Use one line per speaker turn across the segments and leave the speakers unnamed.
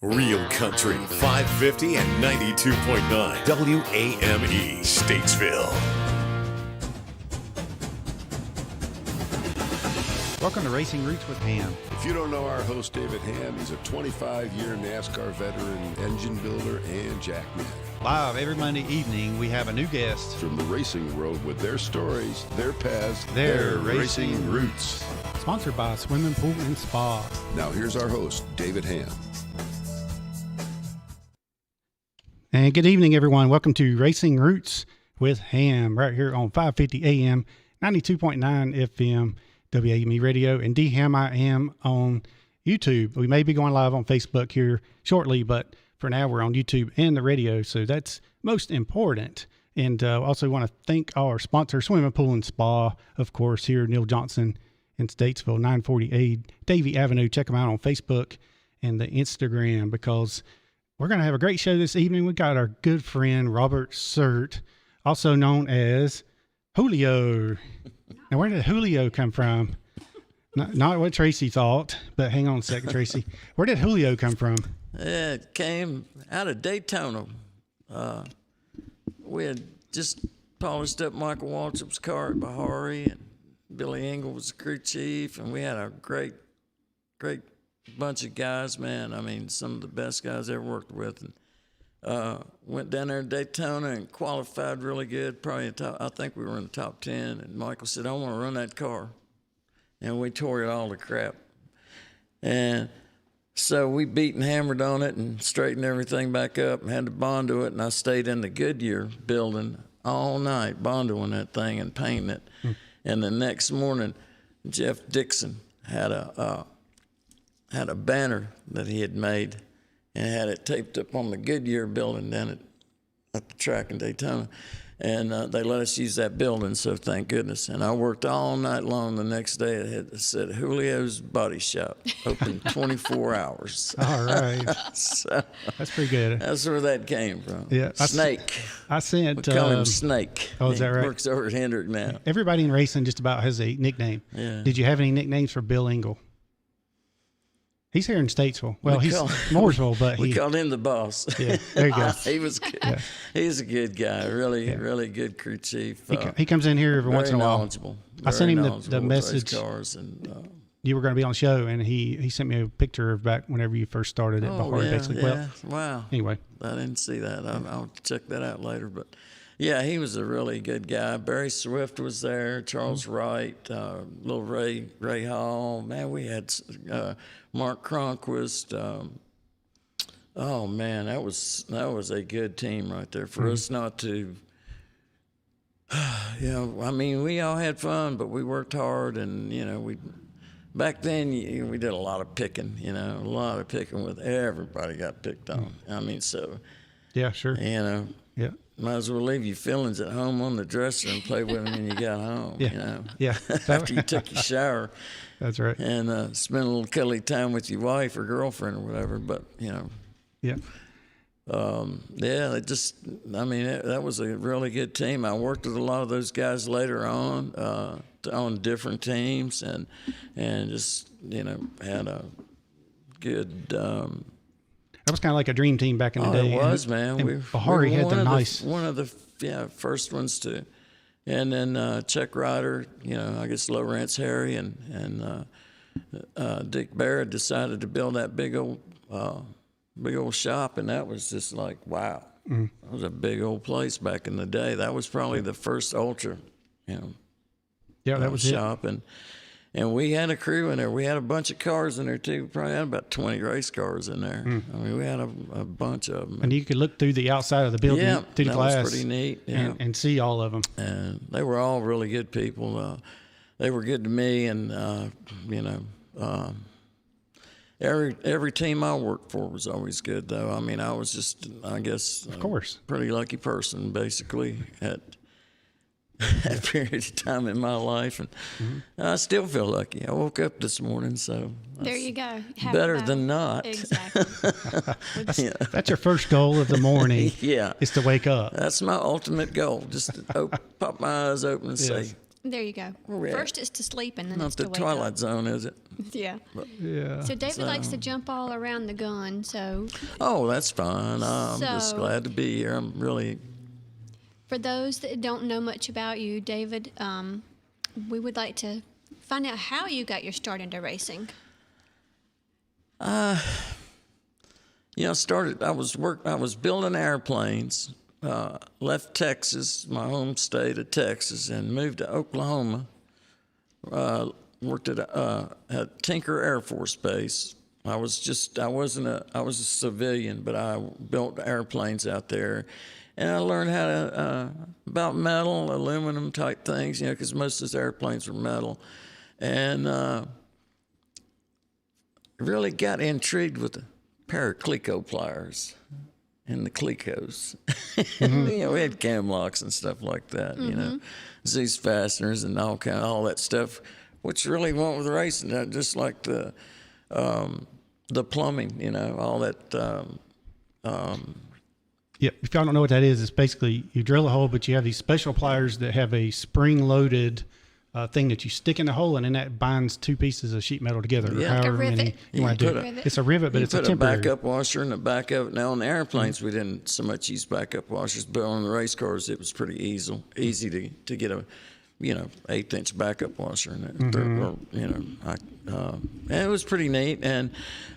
Real Country 550 and 92.9 WAME Statesville.
Welcome to Racing Roots with Hamm.
If you don't know our host, David Hamm, he's a 25-year NASCAR veteran, engine builder, and jackman.
Live every Monday evening, we have a new guest
From the racing world with their stories, their paths,
their racing roots. Sponsored by Swimming Pool and Spa.
Now here's our host, David Hamm.
And good evening, everyone. Welcome to Racing Roots with Hamm, right here on 550 AM, 92.9 FM, WAME Radio, and DHammiam on YouTube. We may be going live on Facebook here shortly, but for now we're on YouTube and the radio, so that's most important. And also want to thank our sponsor, Swimming Pool and Spa, of course, here, Neil Johnson in Statesville, 948 Davie Avenue. Check them out on Facebook and the Instagram, because we're going to have a great show this evening. We got our good friend, Robert Sirt, also known as Julio. Now, where did Julio come from? Not what Tracy thought, but hang on a second, Tracy. Where did Julio come from?
It came out of Daytona. We had just polished up Michael Waltrip's car at Bihari, and Billy Engel was the crew chief, and we had a great bunch of guys, man. I mean, some of the best guys I ever worked with. And went down there to Daytona and qualified really good. Probably I think we were in the top 10. And Michael said, I want to run that car. And we tore it all to crap. And so we beat and hammered on it and straightened everything back up and had to Bondo it. And I stayed in the Goodyear building all night, Bondoing that thing and painting it. And the next morning, Jeff Dixon had a banner that he had made and had it taped up on the Goodyear building down at the track in Daytona. And they let us use that building, so thank goodness. And I worked all night long the next day. It said Julio's Body Shop, open 24 hours.
All right.
So
that's pretty good.
That's where that came from.
Yeah,
Snake.
I sent.
We call him Snake.
Oh, is that right?
He works over at Hendrick now.
Everybody in racing just about has a nickname.
Yeah.
Did you have any nicknames for Bill Engel? He's here in Statesville. Well, he's Mooresville, but
we called him the boss.
Yeah, there you go.
He was good.
Yeah.
He's a good guy. Really good crew chief.
He comes in here every once in a while.
Knowledgeable.
I sent him the message.
Cars and,
you were going to be on the show, and he sent me a picture of back whenever you first started at Bahari. Basically.
Yeah. Wow.
Anyway,
I didn't see that. I'll check that out later. But yeah, he was a really good guy. Barry Swift was there. Charles Wright, little Ray Hall. Man, we had Mark Cronquist. Oh man, that was a good team right there for us not to. I mean, we all had fun, but we worked hard, and back then we did a lot of picking. A lot of picking with everybody got picked on. I mean, so
yeah, sure.
Yeah. Might as well leave your feelings at home on the dresser and play with them when you got home.
Yeah.
After you took your shower.
That's right.
And spend a little cuddly time with your wife or girlfriend or whatever. But
Yeah.
That was a really good team. I worked with a lot of those guys later on different teams, and just had a good.
That was kind of like a dream team back in the day.
It was, man.
Bahari had the nice.
One of the first ones to, and then Chuck Ryder, I guess Lawrence Harry and Dick Barrett decided to build that big old shop, and that was just like wow. That was a big old place back in the day. That was probably the first ultra,
that was
shop
it.
And we had a crew in there. We had a bunch of cars in there, too. We probably had about 20 race cars in there. I mean, we had a bunch of them.
And you could look through the outside of the building, through the glass.
That was pretty neat. Yeah.
And see all of them.
And they were all really good people. They were good to me. And, every team I worked for was always good, though. I mean, I was just, I guess,
of course,
pretty lucky person, basically, at that period of time in my life, and I still feel lucky. I woke up this morning, so
there you go.
Better than not.
Exactly.
That's your first goal of the morning.
Yeah,
is to wake up.
That's my ultimate goal. Just to pop my eyes open and say,
There you go.
we
First it's to sleep and then
Not
it's
the
to wake
Twilight
up.
Zone, is it?
Yeah.
Yeah.
So David likes to jump all around the gun. So
Oh, that's fine. I'm just
So-
glad to be here. I'm really.
for those that don't know much about you, David, we would like to find out how you got your start into racing.
I was building airplanes. Left Texas, my home state of Texas, and moved to Oklahoma. Worked at Tinker Air Force Base. I was a civilian, but I built airplanes out there, and I learned how to about metal, aluminum type things, because most of those airplanes were metal, and really got intrigued with the pair of Cleco pliers and the Clecos. We had cam locks and stuff like that, Z's fasteners and all that stuff, which really went with racing, just like the plumbing, all that.
Yeah, if y'all don't know what that is, it's basically you drill a hole, but you have these special pliers that have a spring-loaded thing that you stick in the hole, and then that binds two pieces of sheet metal together.
Yeah.
However
Like a
many
rivet.
you want to do.
Rivet.
It's a rivet, but
You
it's a
put a
temporary.
backup washer in the back of it. Now on the airplanes, we didn't so much use backup washers, but on the race cars, it was pretty easy to get a 1/8-inch backup washer in it. And it was pretty neat. And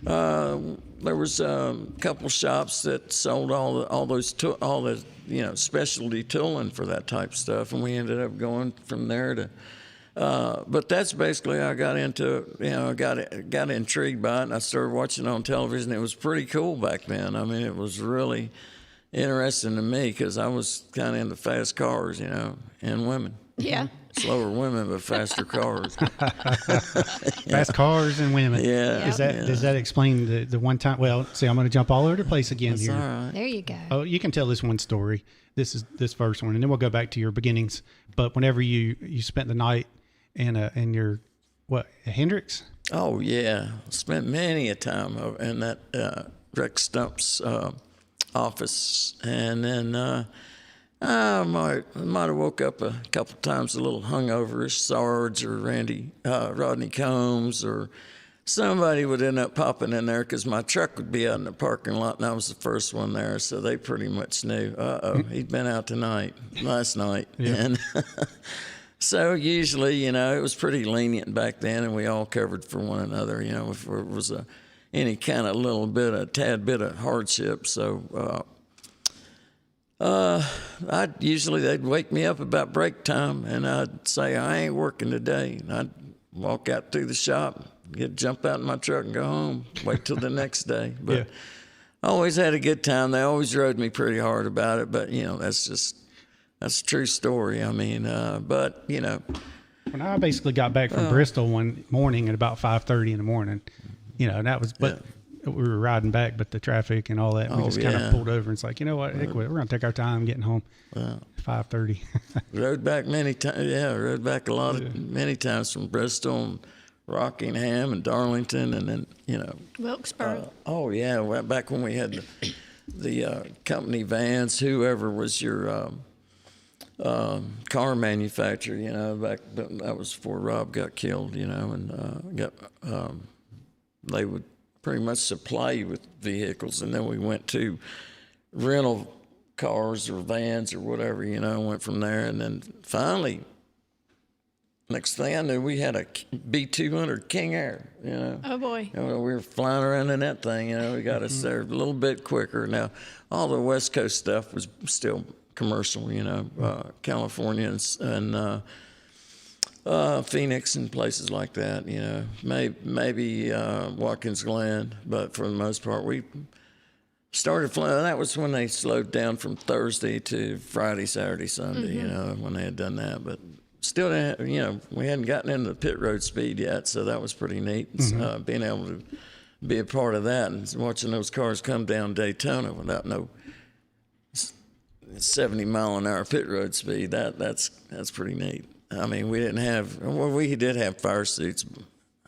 there was a couple shops that sold all the specialty tooling for that type of stuff, and we ended up going from there to. But that's basically how I got into it. Got intrigued by it, and I started watching it on television. It was pretty cool back then. I mean, it was really interesting to me because I was kind of into fast cars, and women.
Yeah.
Slower women, but faster cars.
Fast cars and women.
Yeah.
Does that explain the one time? Well, see, I'm going to jump all over the place again
That's
here.
all right.
There you go.
Oh, you can tell this one story. This is this first one, and then we'll go back to your beginnings. But whenever you spent the night in your Hendricks?
Oh yeah, spent many a time in that Rex Stump's office, and then I might have woke up a couple times a little hungover-ish. Sarge or Rodney Combs or somebody would end up popping in there because my truck would be out in the parking lot, and I was the first one there, so they pretty much knew, he'd been out last night.
Yeah.
And so usually, it was pretty lenient back then, and we all covered for one another, if there was any kind of tad bit of hardship. So they'd wake me up about break time, and I'd say, I ain't working today. And I'd walk out through the shop, jump out in my truck and go home, wait till the next day. But
Yeah.
I always had a good time. They always rode me pretty hard about it, but, that's a true story. I mean,
When I basically got back from Bristol one morning at about 5:30 in the morning, and that was, but we were riding back, but the traffic and all that, we just kind of pulled over and it's like, you know what, heck with it. We're going to take our time getting home. 5:30.
Rode back many times. Yeah, rode back many times from Bristol and Rockingham and Darlington, and then
Wilkesboro.
back when we had the company vans, whoever was your car manufacturer, back that was before Rob got killed, and they would pretty much supply you with vehicles, and then we went to rental cars or vans or whatever, went from there, and then finally, next thing I knew, we had a B200 King Air,
Oh boy.
We were flying around in that thing, we got us there a little bit quicker. Now, all the West Coast stuff was still commercial, California and Phoenix and places like that, maybe Watkins Glen, but for the most part, we started flying. That was when they slowed down from Thursday to Friday, Saturday, Sunday, when they had done that, but still, we hadn't gotten into the pit road speed yet, so that was pretty neat. Being able to be a part of that and watching those cars come down Daytona without no 70-mile-an-hour pit road speed, that's pretty neat. I mean, we did have fire suits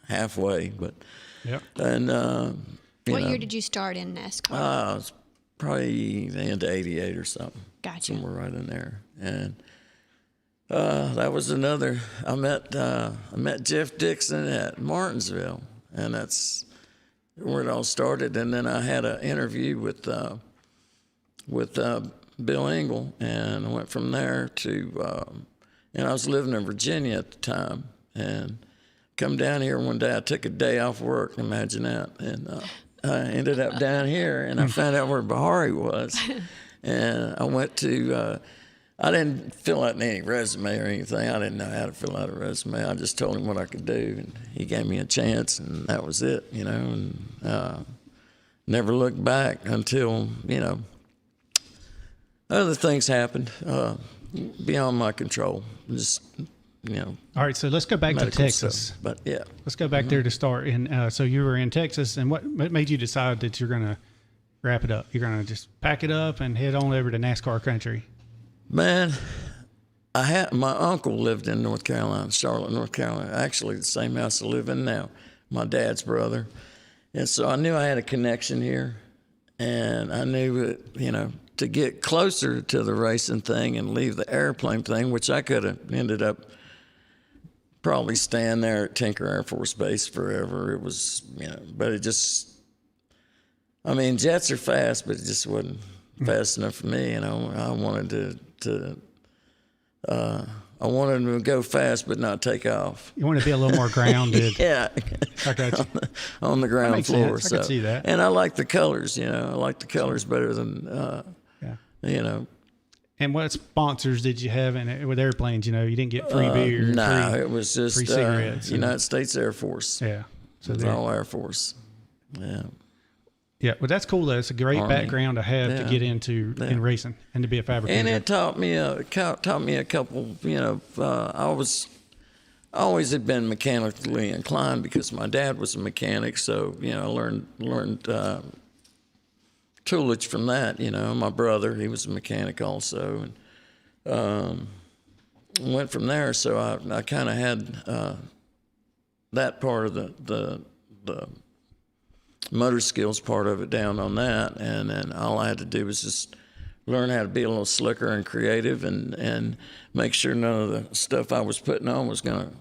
halfway, but
Yep.
and
What year did you start in NASCAR?
it was probably the end of '88 or something.
Gotcha.
Somewhere right in there, and That was another. I met Jeff Dixon at Martinsville, and that's where it all started. And then I had an interview with Bill Engel, and I went from there to. And I was living in Virginia at the time, and come down here one day. I took a day off work. Imagine that, and I ended up down here, and I found out where Bihari was, and I went to. I didn't fill out any resume or anything. I didn't know how to fill out a resume. I just told him what I could do, and he gave me a chance, and that was it, you know. And never looked back until, you know, other things happened beyond my control. Just, you know.
All right, so let's go back to Texas.
Stuff. But yeah,
let's go back there to start. And so you were in Texas, and what made you decide that you're going to wrap it up? You're going to just pack it up and head on over to NASCAR country?
Man, my uncle lived in North Carolina, Charlotte, North Carolina. Actually, the same house I live in now. My dad's brother, and so I knew I had a connection here, and I knew that, you know, to get closer to the racing thing and leave the airplane thing, which I could have ended up probably staying there at Tinker Air Force Base forever. It was, you know, but it just, I mean, jets are fast, but it just wasn't fast enough for me. You know, I wanted I wanted to go fast but not take off.
You want to be a little more grounded.
Yeah.
I got you.
on the ground floor.
Sense. I can see that.
And I like the colors, you know. I like the colors better than, you know.
And what sponsors did you have with airplanes? You know, you didn't get free beer.
No, it was just
free cigarettes.
United States Air Force.
Yeah.
So it was all Air Force. Yeah.
Yeah, well, that's cool. That's a great
Army.
Background to have to get into in racing and to be a fabricator.
And it taught me a couple. You know, I always had been mechanically inclined because my dad was a mechanic. So you know, I learned toolage from that. You know, my brother, he was a mechanic also, and went from there. So I kind of had that part of the motor skills part of it down on that, and then all I had to do was just learn how to be a little slicker and creative, and make sure none of the stuff I was putting on was going to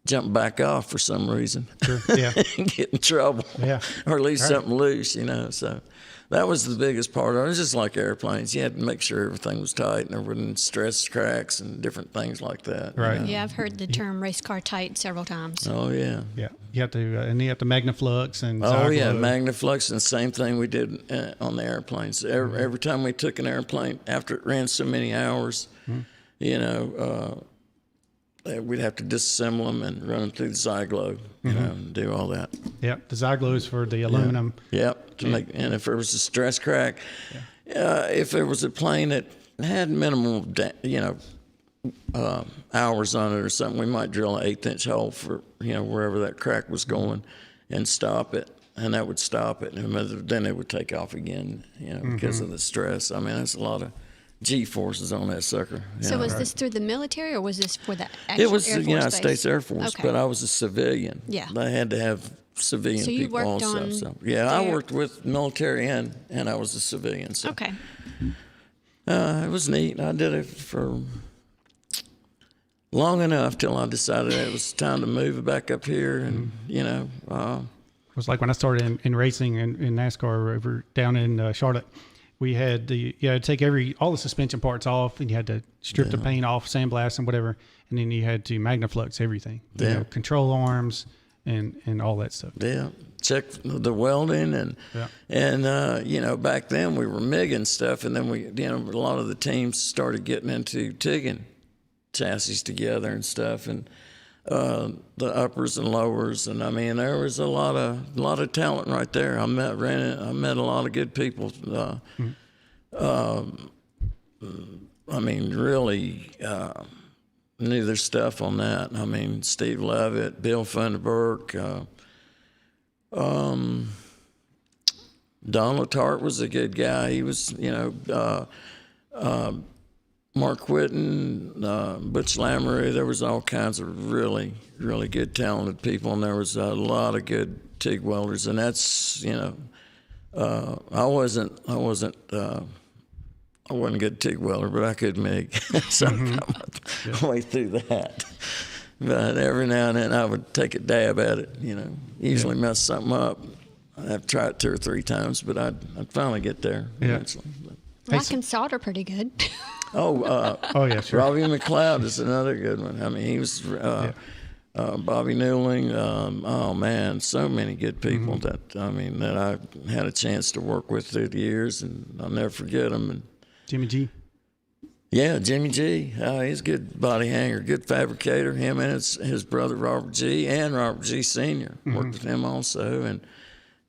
jump back off for some reason.
Sure. Yeah.
And get in trouble.
Yeah.
Or at least something loose, you know. So that was the biggest part of it. It was just like airplanes. You had to make sure everything was tight and there wasn't stress cracks and different things like that.
Right.
You know?
Yeah, I've heard the term race car tight several times.
Oh, yeah.
Yeah. You have to, and you have to Magnaflux and
Oh, yeah,
Zyclo.
Magnaflux, and the same thing we did on the airplanes. Every time we took an airplane, after it ran so many hours, you know, we'd have to disassemble them and run them through the Zyclo, you know, and do all that.
Yep. The Zyclo is for the aluminum.
Yep. And if there was a stress crack, if there was a plane that had minimal, hours on it or something, we might drill an 1/8-inch hole for, you know, wherever that crack was going and stop it. And that would stop it. And then it would take off again, you know, because of the stress. I mean, that's a lot of G-forces on that sucker.
So was this through the military or was this for the actual
It was
Air
the
Force
United
base?
States Air Force,
Okay.
but I was a civilian.
Yeah.
They had to have civilian
So you
people
worked
also.
on
So yeah, I
their-
worked with military and I was a civilian. So
Okay.
it was neat. I did it for long enough till I decided it was time to move back up here, and you know.
It was like when I started in racing in NASCAR over down in Charlotte. We had you had to take all the suspension parts off, and you had to strip the paint off, sandblast and whatever, and then you had to Magnaflux everything. You know, control arms and all that stuff.
Yeah, check the welding and you know, back then we were MIGing stuff, and then a lot of the teams started getting into TIGging chassis together and stuff, and the uppers and lowers, and I mean there was a lot of talent right there. I met a lot of good people. I mean, really knew their stuff on that. I mean, Steve Levitt, Bill Funderburk, Don Letarte was a good guy. He was, you know, Mark Whitten, Butch Lamoureux. There was all kinds of really, really good, talented people, and there was a lot of good TIG welders. And that's, you know, I wasn't I wasn't a good TIG welder, but I could MIG. So I got my way through that. But every now and then I would take a dab at it, usually mess something up. I'd have to try it 2 or 3 times, but I'd finally get there eventually. But,
Well, I can solder pretty good.
Oh, yeah, sure.
Robbie McLeod is another good one. I mean, he was Bobby Newling. Oh man, so many good people that I had a chance to work with through the years, and I'll never forget them. And
Jimmy G.
yeah, Jimmy G. He's a good body hanger, good fabricator. Him and his brother Robert G. and Robert G. Senior worked with him also, and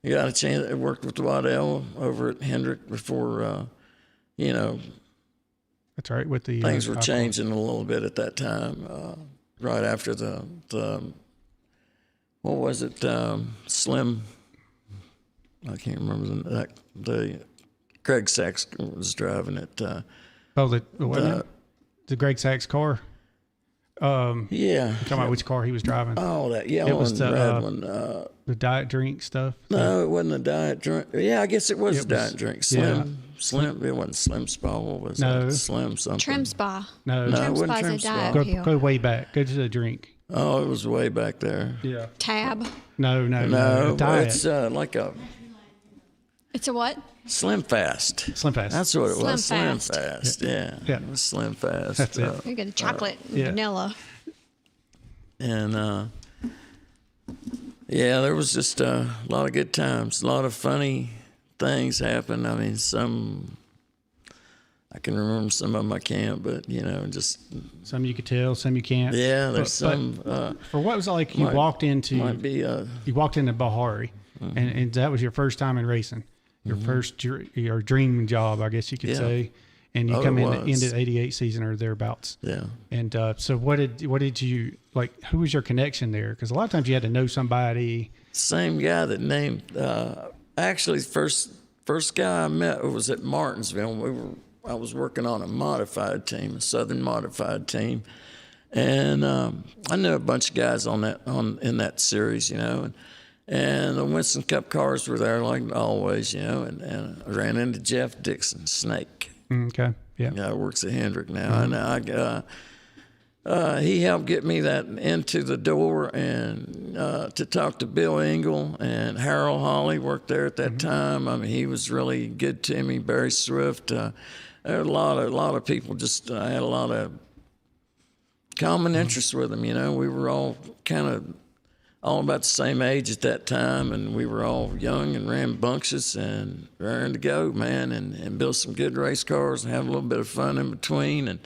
he got a chance. I worked with Waddell over at Hendrick before.
That's right. With the
things were changing a little bit at that time. Right after the what was it? Slim. I can't remember the Greg Sachs was driving it.
The Greg Sachs car.
Yeah.
You're talking about which car he was driving?
Oh, that yellow and red one.
The diet drink stuff.
No, it wasn't a diet drink. Yeah, I guess it was a diet drink. Slim. It wasn't Slim Spa. What was it? Slim something.
Trim Spa.
No,
Trim
it wasn't
Spa's
Trim
a
Spa.
diet pill.
Go way back. Go to the drink.
Oh, it was way back there.
Yeah.
Tab.
No. Diet.
It's like a
It's a what?
Slim Fast.
Slim Fast.
That's what it
Slim
was.
Fast.
Slim Fast. Yeah.
Yeah.
It was Slim Fast.
That's it.
You get a chocolate
yeah.
vanilla.
And there was just a lot of good times, a lot of funny things happened. I mean, I can remember some of them I can't, but just
Some you could tell, some you can't.
yeah. There's some.
For what was it like? You walked into Bihari, and that was your first time in racing, your first your dream job, I guess you could say. And you come in into the '88 season or thereabouts. Yeah. And so what did you like? Who was your connection there? Because a lot of times you had to know somebody.
Same guy that named. Actually, first guy I met was at Martinsville. I was working on a modified team, a Southern modified team, and I knew a bunch of guys in that series, and the Winston Cup cars were there like always, and I ran into Jeff Dixon, Snake.
Okay. Yeah.
Yeah, works at Hendrick now, and he helped get me that into the door, and to talk to Bill Engel and Harold Hawley worked there at that time. I mean, he was really good to me. Barry Swift. There were a lot of people. Just I had a lot of common interests with them. We were all kind of all about the same age at that time, and we were all young and rambunctious and raring to go, man, and build some good race cars and have a little bit of fun in between, and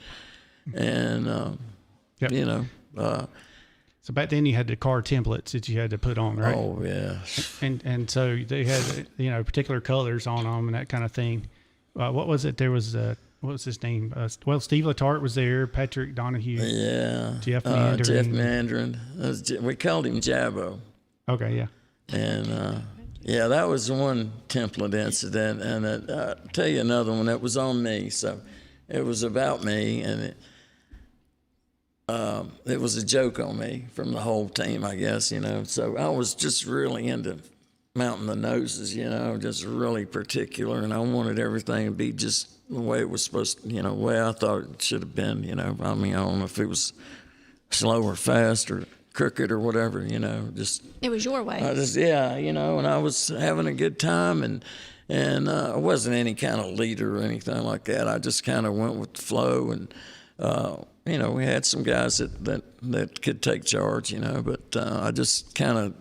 so back then you had the car templates that you had to put on, right?
Oh yeah.
And so they had particular colors on them and that kind of thing. What was it? There was what was his name? Steve Letarte was there. Patrick Donahue.
Yeah.
Jeff Mandarin.
Jeff Mandarin. We called him Jabbo.
Okay, yeah.
And that was one template incident. And I'll tell you another one that was on me. So it was about me, and it was a joke on me from the whole team, I guess. So I was just really into mounting the noses, just really particular, and I wanted everything to be just the way it was supposed to, the way I thought it should have been, I mean, I don't know if it was slow or fast or crooked or whatever, just.
It was your way.
And I was having a good time, and I wasn't any kind of leader or anything like that. I just kind of went with the flow, and, we had some guys that could take charge, but I just kind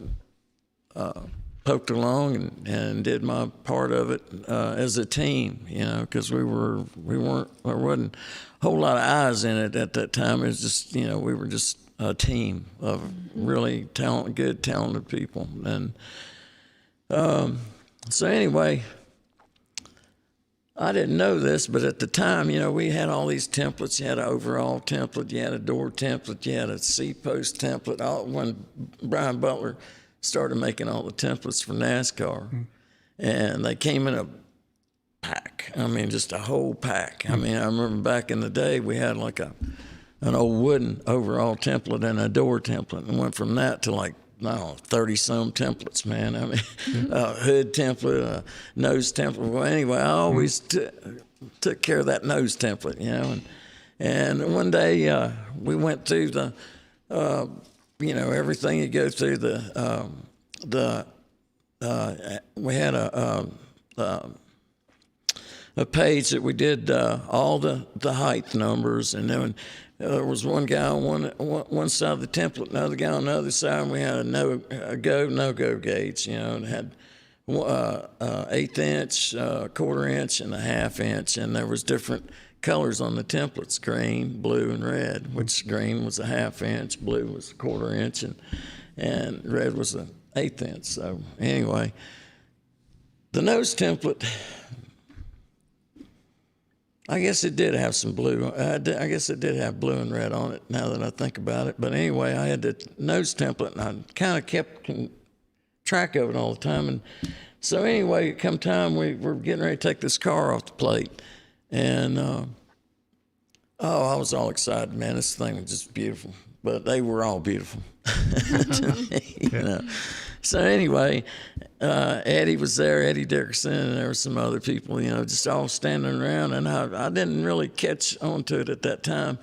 of poked along and did my part of it as a team, because there wasn't a whole lot of eyes in it at that time. It was just, we were just a team of really talented people. And so anyway, I didn't know this, but at the time, we had all these templates. You had an overall template, you had a door template, you had a C-post template. When Brian Butler started making all the templates for NASCAR, and they came in a pack. I mean, just a whole pack. I mean, I remember back in the day we had like an old wooden overall template and a door template, and went from that to 30-some templates, man. I mean, a hood template, a nose template. Well, anyway, I always took care of that nose template, you know. And one day we went through the, you know, everything you go through we had a page that we did all the height numbers, and then there was one guy on one side of the template, another guy on the other side, and we had a no-go gauge, you know, and had 1/8 inch, 1/4 inch, and a 1/2 inch, and there was different colors on the templates: green, blue, and red. Which green was a 1/2 inch, blue was a 1/4 inch, and red was a 1/8 inch. So anyway, the nose template, I guess it did have some blue. I guess it did have blue and red on it, now that I think about it. But anyway, I had the nose template, and I kind of kept track of it all the time. And so anyway, come time, we were getting ready to take this car off the plate. And, I was all excited, man. This thing was just beautiful. But they were all beautiful to me, you know. So anyway, Eddie was there, Eddie Dickerson, and there were some other people, you know, just all standing around. And I didn't really catch on to it at that time.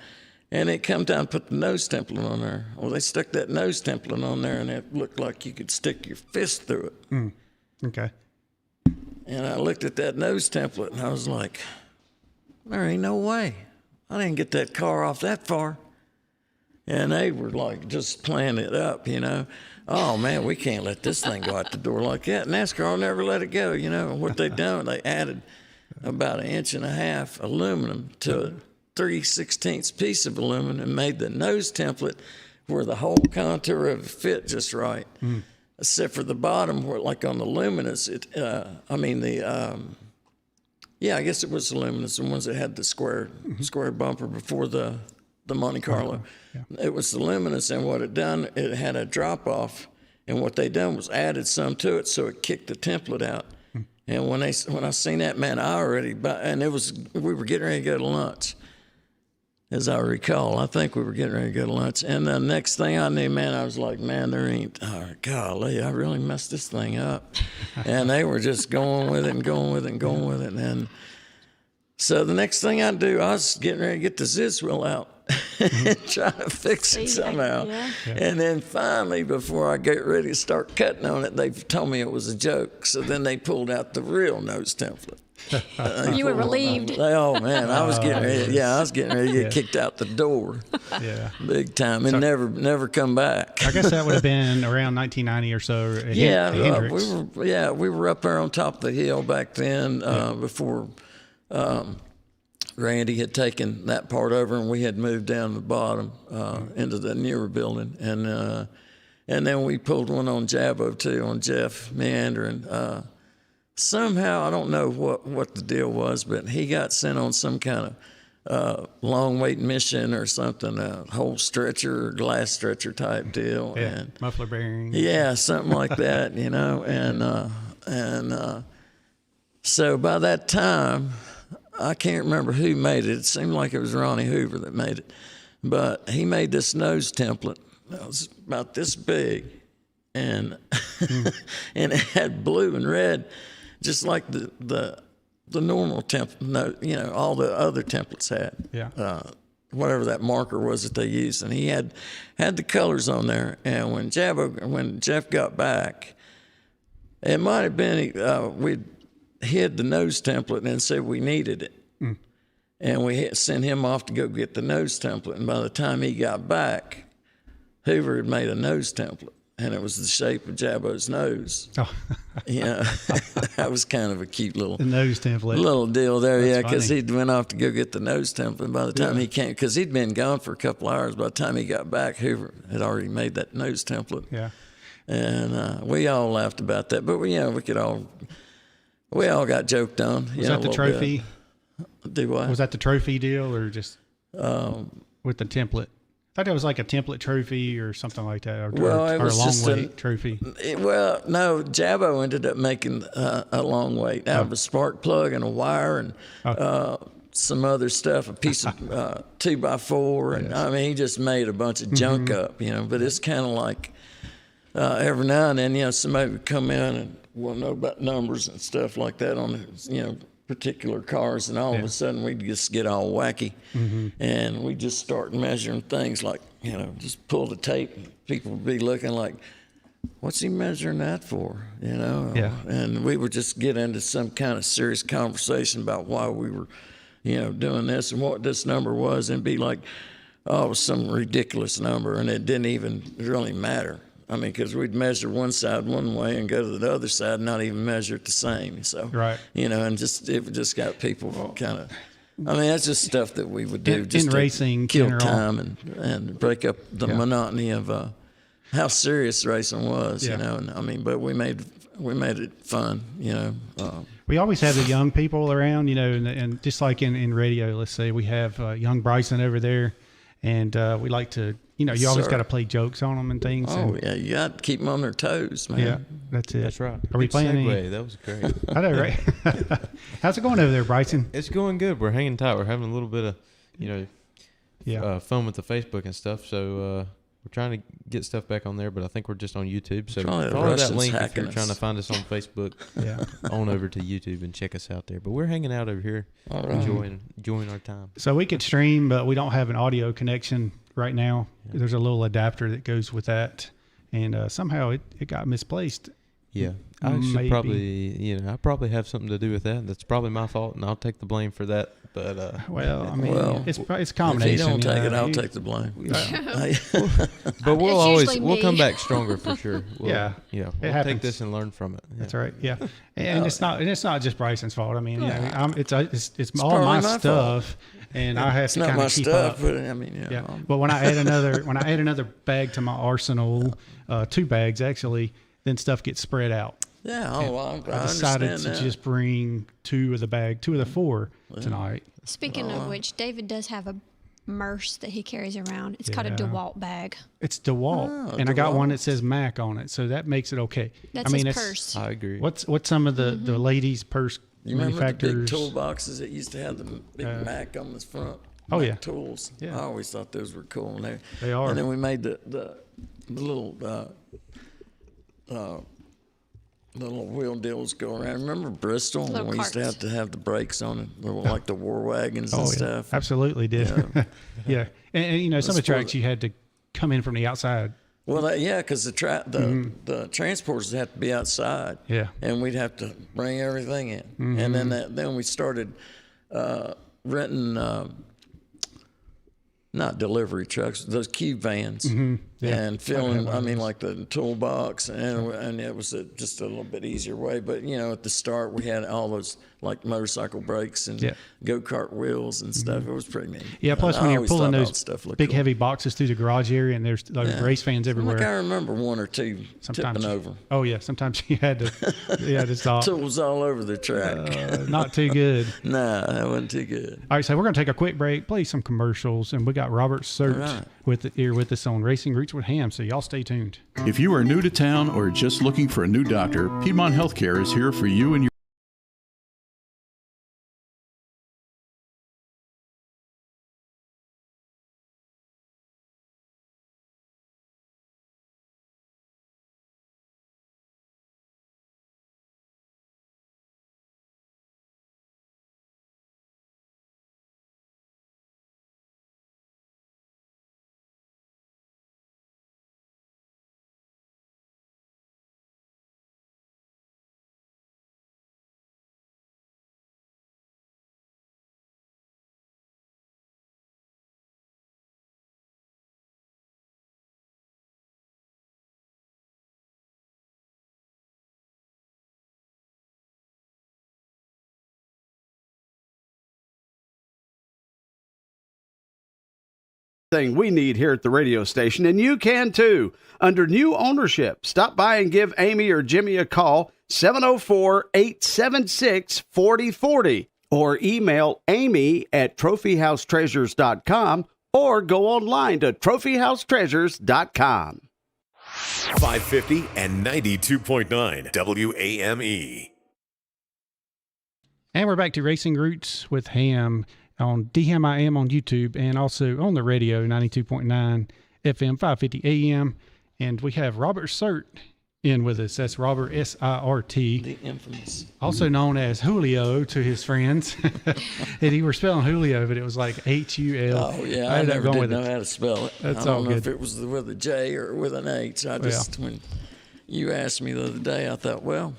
And it come down and put the nose template on there. Well, they stuck that nose template on there, and it looked like you could stick your fist through it.
Mm. Okay.
And I looked at that nose template, and I was like, there ain't no way. I didn't get that car off that far. And they were like just playing it up, you know. Oh, man, we can't let this thing go out the door like that. NASCAR will never let it go, you know. And what they done, they added about 1.5 inch aluminum to a 3/16 piece of aluminum and made the nose template where the whole contour of it fit just right. Mm. Except for the bottom, where like on the luminous, I guess it was the luminous, the ones that had the square bumper before the Monte Carlo. Yeah. It was the luminous, and what it done, it had a drop off, and what they done was added some to it, so it kicked the template out. Mm. And when I seen that, man, we were getting ready to go to lunch, as I recall. I think we were getting ready to go to lunch, and the next thing I knew, man, I was like, man, golly, I really messed this thing up. And they were just going with it and going with it and going with it. And so the next thing I do, I was getting ready to get the Ziz wheel out and try to fix it somehow. Yeah. And then finally, before I get ready to start cutting on it, they told me it was a joke. So then they pulled out the real nose template.
You were relieved.
Oh man, I was getting ready. Yeah, I was getting ready to get kicked out the door.
Yeah,
big time, and never come back.
I guess that would have been around 1990 or so.
We were up there on top of the hill back then, before Randy had taken that part over, and we had moved down to the bottom into the newer building, and then we pulled one on Jabo too, on Jeff meandering. Somehow, I don't know what the deal was, but he got sent on some kind of long wait mission or something, a whole stretcher or glass stretcher type deal.
Yeah,
and
muffler bearing.
Yeah, something like that, you know. So by that time, I can't remember who made it. It seemed like it was Ronnie Hoover that made it. But he made this nose template that was about this big, and and it had blue and red, just like the normal template, no, you know, all the other templates had.
Yeah.
Whatever that marker was that they used, and he had the colors on there. And when Jeff got back, it might have been we'd hid the nose template and said we needed it, and we sent him off to go get the nose template. And by the time he got back, Hoover had made a nose template. And it was the shape of Jabo's nose. Oh. Yeah, that was kind of a cute little
nose template.
Little deal there. That's because he'd went off to go get the nose template. And by the time he came, because he'd been gone for a couple hours, by the time he got back, Hoover had already made that nose template.
Yeah,
and we all laughed about that. But we all got joked on.
Was that the trophy?
Do what?
Was that the trophy deal, or just with the template? I thought it was like a template trophy or something like that, or a long weight trophy.
No, Jabo ended up making a long weight out of a spark plug and a wire and some other stuff, a piece of 2x4, and I mean, he just made a bunch of junk up, you know. But it's kind of like every now and then, you know, somebody would come in and want to know about numbers and stuff like that on, you know, particular cars, and all of a sudden we'd just get all wacky, and we just start measuring things like, just pull the tape. People would be looking like, what's he measuring that for?
Yeah.
And we would just get into some kind of serious conversation about why we were, doing this and what this number was, and be like, oh, it was some ridiculous number, and it didn't even really matter. I mean, because we'd measure one side one way and go to the other side and not even measure it the same. So,
right.
And it just got people kind of, I mean, that's just stuff that we would do just
in
to
racing,
kill time and break up the monotony of how serious racing was, And I mean, but we made it fun,
We always have the young people around, and just like in radio, let's say we have young Bryson over there, and we like to, you always got to play jokes on them and things.
Oh, yeah, you got to keep them on their toes, man.
Yeah, that's it.
That's right.
Are we
Good
playing
segue.
any?
That was great.
I know, right? How's it going over there, Bryson?
It's going good. We're hanging tight. We're having a little bit of, fun with the Facebook and stuff. So we're trying to get stuff back on there, but I think we're just on YouTube. So
Probably the
follow that
Russians
link if
hacking
you're trying to find us on Facebook. On over to YouTube and check us out there. But we're hanging out over here, enjoying our time.
So we could stream, but we don't have an audio connection right now. There's a little adapter that goes with that, and somehow it got misplaced.
Yeah, I should probably, I probably have something to do with that. That's probably my fault, and I'll take the blame for that. But
I mean, it's a combination.
If you don't take it, I'll take the blame.
But
It's
we'll come back stronger for sure. We'll
It
take
happens.
this and learn from it. Yeah.
That's right. Yeah, and it's not just Bryson's fault. I mean, it's all
probably
my
my
stuff, and I have
It's
to
not
kind
my
of keep
stuff,
up.
but I mean,
Yeah, but when I add another bag to my arsenal, 2 bags actually, then stuff gets spread out.
Yeah,
I decided to just bring 2 of the 4 tonight.
Speaking of which, David does have a merce that he carries around. It's called a DeWalt bag.
It's DeWalt, and I got one that says Mac on it, so that makes it okay.
That's his purse.
I agree.
What's some of the ladies' purse
You remember the big
manufacturers?
toolboxes that used to have the big Mac on the front?
Oh,
Mac
yeah.
tools.
Yeah.
I always thought those were cool. And
They are.
And then we made the little little wheel deals go around. Remember Bristol?
Little
We used
carts.
to have the brakes on it, like the war wagons and stuff.
Absolutely did. Yeah, and some of the tracks you had to come in from the outside.
Well, because the transporters had to be outside.
Yeah.
And we'd have to bring everything in. And then we started renting, not delivery trucks, those cube vans.
Yeah.
And filling, like the toolbox. And it was just a little bit easier way. But, at the start, we had all those, like, motorcycle brakes and go-kart wheels and stuff. It was pretty neat.
Yeah, plus
I
when you're
always
pulling
thought all
those
that stuff looked
big
cool.
heavy boxes through the garage area, and there's race fans everywhere.
Like I remember 1 or 2 tipping over.
Oh yeah, sometimes you had to stop.
Tools all over the track.
Not too good.
Nah, that wasn't too good.
All right, so we're going to take a quick break, play some commercials, and we got Robert Sirt here with us on Racing Roots with Hamm, so y'all stay tuned.
If you are new to town or just looking for a new doctor, Piedmont Healthcare is here for you and your
thing we need here at the radio station, and you can too. Under new ownership, stop by and give Amy or Jimmy a call, 704-876-4040, or email Amy at trophyhousetreasures.com, or go online to trophyhousetreasures.com.
550 and 92.9 WAME.
And we're back to Racing Roots with Hamm on DHammiam on YouTube, and also on the radio, 92.9 FM, 550 AM. And we have Robert Sirt in with us. That's Robert, S-I-R-T.
The infamous.
Also known as Julio to his friends. And he were spelling Julio, but it was like H-U-L.
Oh, yeah. I never did know how to spell it.
That's
I don't
all
know
good.
if it was with a J or with an H. When you asked me the other day, I thought, well,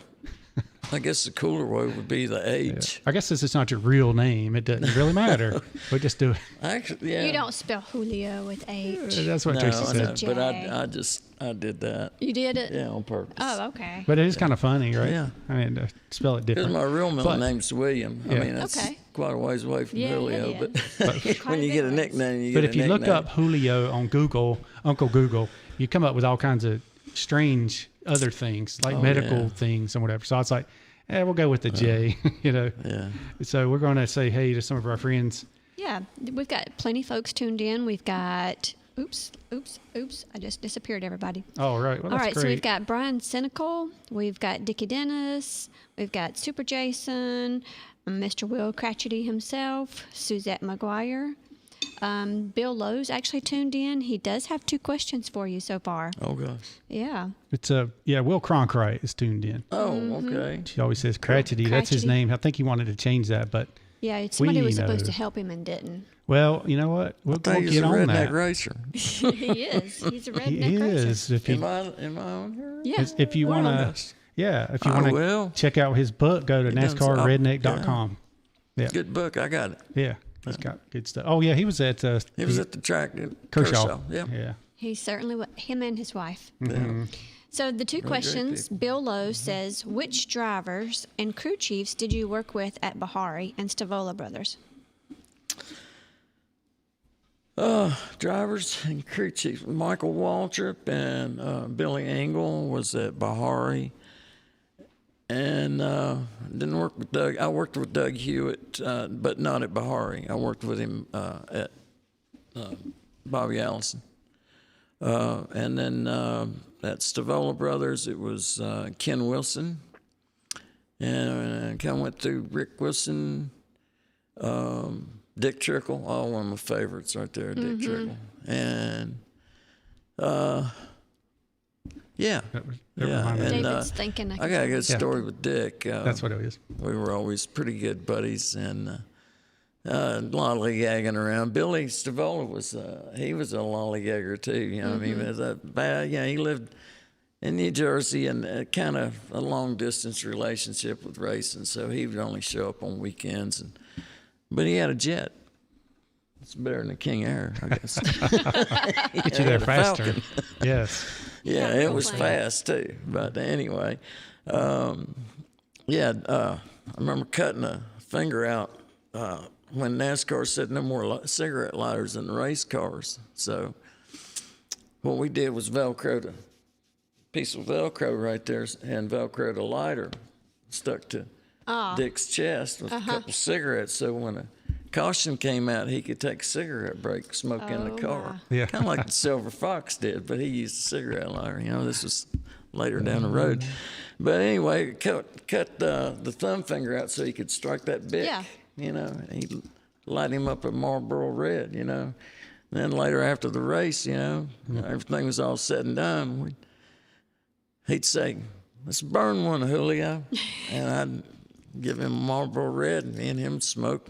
I guess the cooler way would be the H.
Yeah. I guess this is not your real name. It doesn't really matter. We just do it.
Actually, yeah.
You don't spell Julio with H.
That's what Tracy said.
J.
But I did that.
You did it?
Yeah, on purpose.
Oh, okay.
But it is kind of funny, right?
Yeah.
I mean, to spell it different.
Because my real middle name's William.
Yeah.
I mean, that's quite a ways away from Julio.
Yeah.
But when you get a nickname, you
But
get
if you look up Julio on Google, Uncle Google, you come up with all kinds of strange other things, like medical things and whatever. So I was like, we'll go with the J, you know.
Yeah.
So we're going to say hey to some of our friends.
Yeah, we've got plenty of folks tuned in. We've got, oops, I just disappeared, everybody.
All right, well,
All
that's
right,
great.
so we've got Brian Cynical, we've got Dickie Dennis, we've got Super Jason, Mr. Will Cratchity himself, Suzette McGuire. Bill Lowe's actually tuned in. He does have 2 questions for you so far.
Oh, gosh.
Yeah.
It's Will Cronkite is tuned in.
Oh, okay.
She always says Cratchity. That's his name. I think he wanted to change that, but
yeah, somebody was supposed
know.
to help him and didn't.
well, you know what? We'll
I thought he was
get
a
on
redneck
that.
racer.
He is. He's a redneck
He
racer.
is. If you,
Am I on here?
Yeah.
if you want to, if you want to check out his book, go to NASCARredneck.com. Yeah.
Good book. I got it.
Yeah. He's got good stuff. Oh, yeah. He was at
the track at
Kershaw.
Yeah.
He certainly, him and his wife.
Mm-hmm.
So the 2 questions, Bill Lowe says, which drivers and crew chiefs did you work with at Bihari and Stavola Brothers?
Drivers and crew chiefs. Michael Waltrip and Billy Engel was at Bihari. And didn't work with Doug. I worked with Doug Hewitt, but not at Bihari. I worked with him at Bobby Allison. And then at Stavola Brothers, it was Ken Wilson. And I kind of went through Rick Wilson, Dick Trickle, one of my favorites right there, Dick Trickle. And
David's thinking.
I got a good story with Dick.
That's what it is.
We were always pretty good buddies, and a lot of lollygagging around. Billy Stavola he was a lollygagger too. You know, what I mean, he lived in New Jersey and kind of a long distance relationship with racing, so he would only show up on weekends. But he had a jet. It's better than a King Air, I guess.
Get you there faster. Yes.
Yeah, it was fast too. But anyway, I remember cutting a finger out when NASCAR said no more cigarette lighters in the race cars. So what we did was Velcroed a piece of Velcro right there and Velcroed a lighter stuck to Dick's chest with a couple cigarettes. So when a caution came out, he could take a cigarette break, smoke in the car.
Yeah.
Kind of like the Silver Fox did, but he used a cigarette lighter. You know, this was later down the road. But anyway, cut the thumb finger out so he could strike that Bic.
Yeah.
You know, and he'd light him up at Marlboro Red, you know. And then later after the race, you know, everything was all said and done, he'd say, "Let's burn one, Julio." And I'd give him a Marlboro Red, and me and him smoke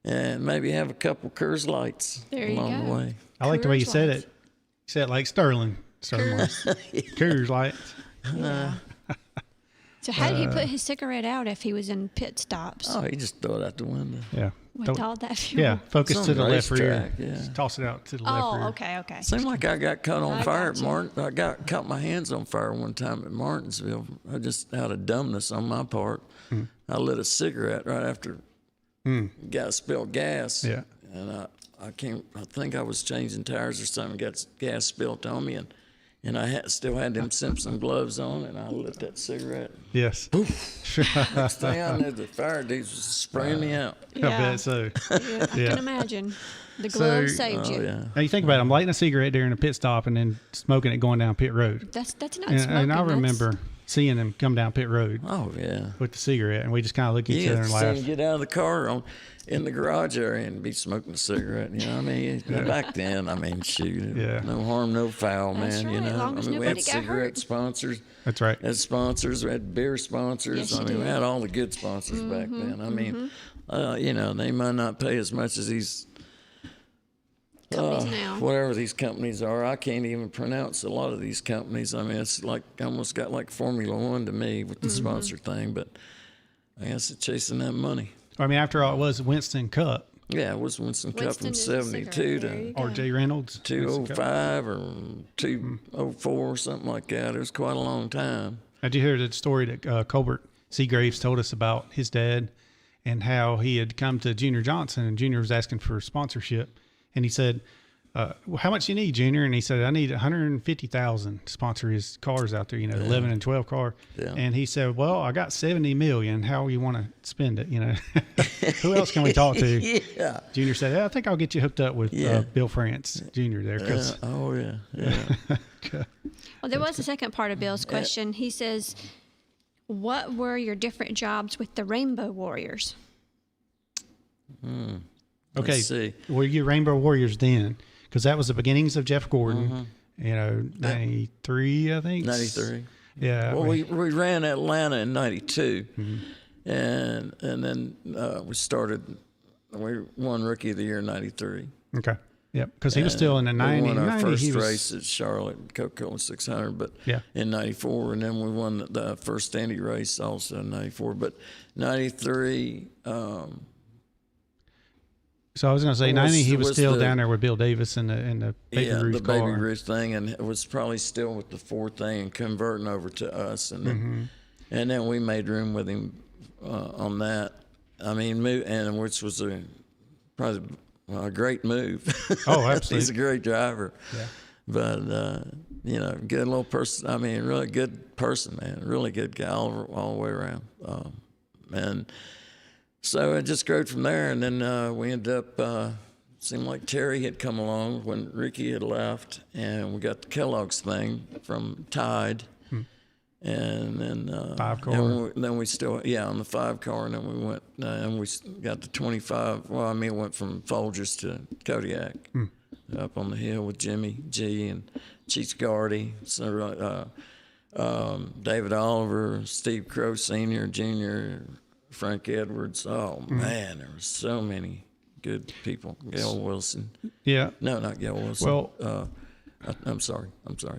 and maybe have a couple Coors Lights along the way.
I like the way you said it. You said it like Sterling. Coors Lights.
Yeah. So how did he put his cigarette out if he was in pit stops?
Oh, he just threw it out the window.
Yeah.
With all that fuel?
Yeah, focus to the left rear.
Yeah.
Just toss it out to the left rear.
Oh, okay.
Seemed like I got caught on fire at Martin. I caught my hands on fire one time at Martinsville. I just out of dumbness on my part. I lit a cigarette right after guy spilled gas.
Yeah.
And I think I was changing tires or something. Got gas spilled on me, and I still had them Simpson gloves on, and I lit that cigarette.
Yes.
Next thing I knew, the fire dudes was spraying me out.
I bet so.
Yeah, I can imagine. The glove saved you.
Yeah.
Now you think about it, I'm lighting a cigarette during a pit stop and then smoking it going down pit road.
That's not
And
smoking.
I remember seeing him come down pit road
Oh yeah.
with the cigarette, and we just kind of look at each
You
other
have
and
to see
laugh.
him get out of the car in the garage area and be smoking a cigarette. You know what I mean? Back then, I mean, shoot,
Yeah.
no harm, no foul,
That's
man.
right,
You
as
know,
long as
we
nobody
had
got
cigarette
hurt.
sponsors.
That's right.
Had sponsors, we had beer sponsors.
Yes, you
I mean, we
did.
had all the good sponsors back then. I mean, you know, they might not pay as much as these
Companies now.
whatever these companies are. I can't even pronounce a lot of these companies. I mean, it's like almost got like Formula One to me with the sponsor thing, but I guess it's chasing that money.
I mean, after all, it was Winston Cup,
Yeah, it was Winston Cup
Winston
from
is a
72
cigarette. There
to
you go.
R.J. Reynolds. Winston Cup.
205 or 204, something like that. It was quite a long time.
Did you hear the story that Colbert Seagraves told us about his dad and how he had come to Junior Johnson and Junior was asking for sponsorship, and he said, well, how much you need, Junior? And he said, I need 150,000 to sponsor his cars out there, you know, 11 and 12 car.
Yeah.
And he said, well, I got 70 million. How you want to spend it? You know, who else can we talk to?
Yeah.
Junior said, I think I'll get you hooked up with Bill France Jr. there. 'Cause,
Oh, yeah.
Well, there was a second part of Bill's question. He says, what were your different jobs with the Rainbow Warriors?
okay,
Let's see.
were you Rainbow Warriors then? Because that was the beginnings of Jeff Gordon. You know, 93, I think.
93.
Yeah.
Well, we ran Atlanta in 92, and then we won Rookie of the Year in 93.
Okay. Yep. Because he was still in the 90s.
We won our
90,
first
he was,
race at Charlotte, Coca-Cola 600, but
Yeah.
in 94, and then we won the first Indy race also in 94. But 93,
so I was going to say,
was-
90, he
it
was
was
still
the-
down there with Bill Davis in the Baby Ruth
the
car.
Baby Ruth thing, and it was probably still with the Ford thing and converting over to us, and then we made room with him on that. I mean, and which was probably a great move.
Oh, absolutely.
He's a great driver.
Yeah.
But you know, good little person. I mean, really good person, man. Really good guy all the way around. And so it just grew from there, and then we ended up. Seemed like Terry had come along when Ricky had left, and we got the Kellogg's thing from Tide, and then
5 car.
and then we still on the 5 car, and then we went and we got the 25. Well, I mean, it went from Folgers to Kodiak up on the hill with Jimmy G and Cheech Gardy, so David Oliver, Steve Crow Sr., Jr., Frank Edwards. Oh man, there were so many good people. Gail Wilson.
Yeah.
No, not Gail Wilson.
Well,
I'm sorry.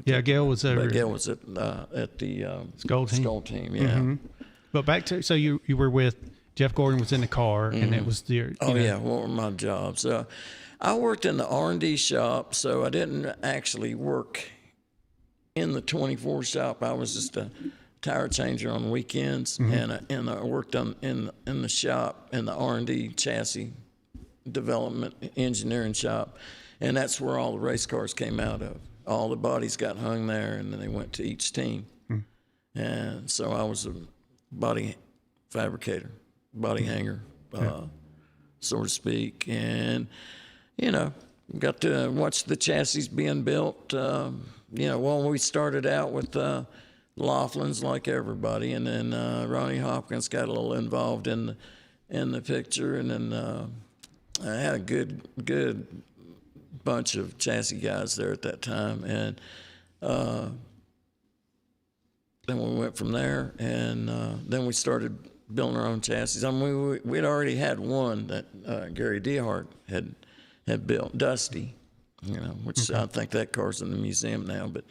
yeah, Gail was over.
But Gail was at the
Skull Team.
Yeah.
But back to, so you were with, Jeff Gordon was in the car, and it was the,
Oh yeah, what were my jobs? I worked in the R&D shop, so I didn't actually work in the 24 shop. I was just a tire changer on weekends, and I worked in the shop in the R&D chassis development engineering shop, and that's where all the race cars came out of. All the bodies got hung there, and then they went to each team. And so I was a body fabricator, body hanger, so to speak, and you know, got to watch the chassis being built. You know, well, we started out with Laughlin's like everybody, and then Ronnie Hopkins got a little involved in the picture, and then I had a good bunch of chassis guys there at that time, and then we went from there, and then we started building our own chassis. I mean, we'd already had one that Gary Dehart had built, Dusty, you know, which I think that car's in the museum now. But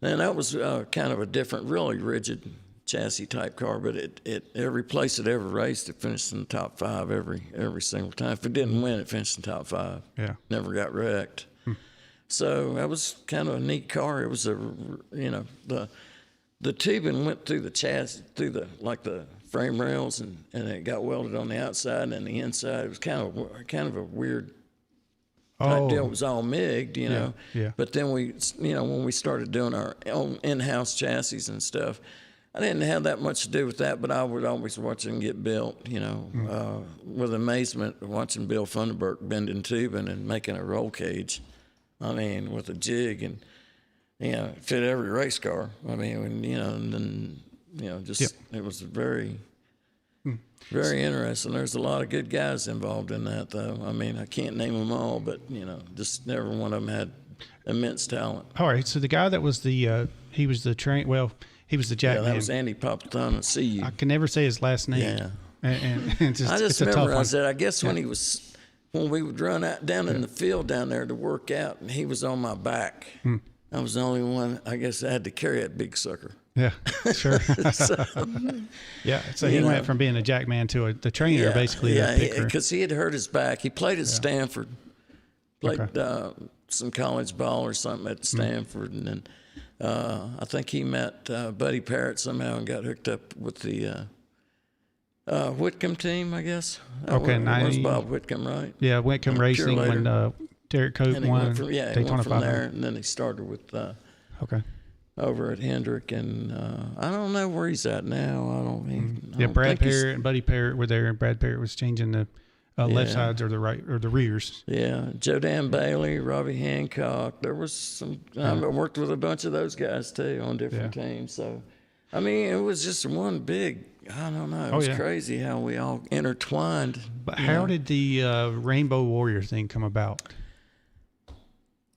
then that was kind of a different, really rigid chassis type car. But it every place it ever raced, it finished in the top 5 every single time. If it didn't win, it finished in the top 5.
Yeah.
Never got wrecked. So that was kind of a neat car. It was the tubing went through the chassis, through the frame rails, and it got welded on the outside and the inside. It was kind of a weird type deal. It was all MIG'd, you know.
Yeah.
But then when we started doing our own in-house chassis and stuff, I didn't have that much to do with that, but I would always watch them get built, with amazement watching Bill Funderburk bending tubing and making a roll cage. I mean, with a jig and, it fit every race car. I mean, and then, it was very, very interesting. There's a lot of good guys involved in that, though. I mean, I can't name them all, but, just every one of them had immense talent.
All right. So the guy that was he was the he was the jack man.
That was Andy Papatano. See you.
I can never say his last name.
Yeah.
And just,
I just
it's
memorized that. I guess when we would run out down in the field down there to work out, and he was on my back. I was the only one, I guess, I had to carry that big sucker.
Yeah, sure. So he went from being a jack man to the trainer, basically.
Yeah, because he had hurt his back. He played at Stanford, played some college ball or something at Stanford, and then I think he met Buddy Parrott somehow and got hooked up with the Whitcomb team, I guess.
Okay,
it was Bob Whitcomb, right?
Yeah, Whitcomb Racing when Derek Cope won
Daytona 500. There, and then he started with over at Hendrick, and I don't know where he's at now. I don't
Brad Parrott and Buddy Parrott were there, and Brad Parrott was changing the left sides or the right or the rears.
Yeah, Joe Dan Bailey, Robbie Hancock. There was some. I worked with a bunch of those guys too on different teams. So, I mean, it was just one big. I don't know. It was crazy how we all intertwined.
But how did the Rainbow Warrior thing come about?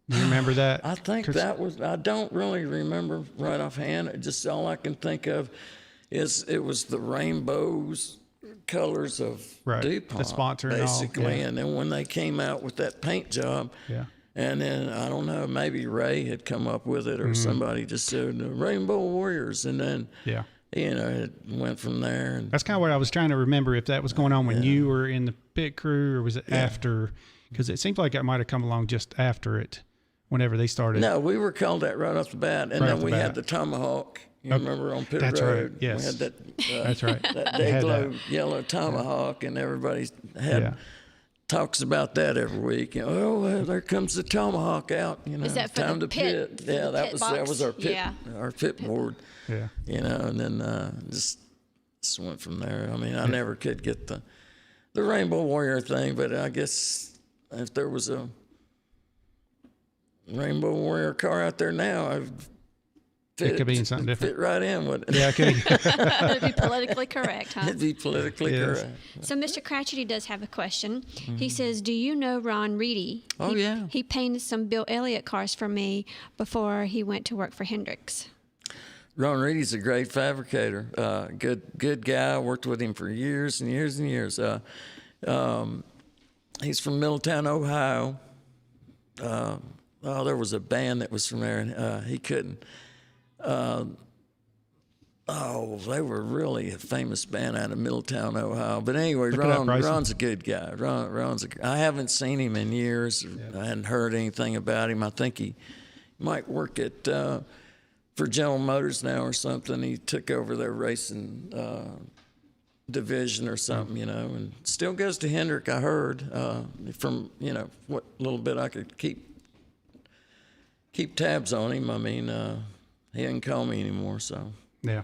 Do you remember that?
I think that was. I don't really remember right offhand. Just all I can think of is it was the rainbows colors of DuPont,
the sponsor,
basically.
And all. Yeah.
And then when they came out with that paint job, and then I don't know, maybe Ray had come up with it or somebody just said the Rainbow Warriors, and then it went from there. And
that's kind of what I was trying to remember, if that was going on when you were in the pit crew or was it after? Because it seems like it might have come along just after it. Whenever they started.
No, we were called that right off the bat. And then we had the Tomahawk. You remember on Pit
That's
Road?
Right, yes.
We had that.
That's right.
That day-glow yellow Tomahawk, and everybody talks about that every week. There comes the Tomahawk out.
Is that for
time
the
to
pit?
Yeah, that was our pit. Our pit board.
Yeah.
And then just went from there. I mean, I never could get the Rainbow Warrior thing, but I guess if there was a Rainbow Warrior car out there now,
it could be something different.
Fit right in with it.
Yeah, it could.
It'd be politically correct, huh?
It'd be politically correct.
So Mr. Cratchity does have a question. He says, do you know Ron Reedy?
Oh, yeah.
He painted some Bill Elliott cars for me before he went to work for Hendricks.
Ron Reedy's a great fabricator. Good guy. Worked with him for years and years and years. He's from Middletown, Ohio. There was a band that was from there, and he couldn't. They were really a famous band out of Middletown, Ohio. But anyway, Ron's a good guy. I haven't seen him in years. I hadn't heard anything about him. I think he might work at for General Motors now or something. He took over their racing division or something, and still goes to Hendrick, I heard, from, what little bit I could keep tabs on him. I mean, he didn't call me anymore, so.
Yeah.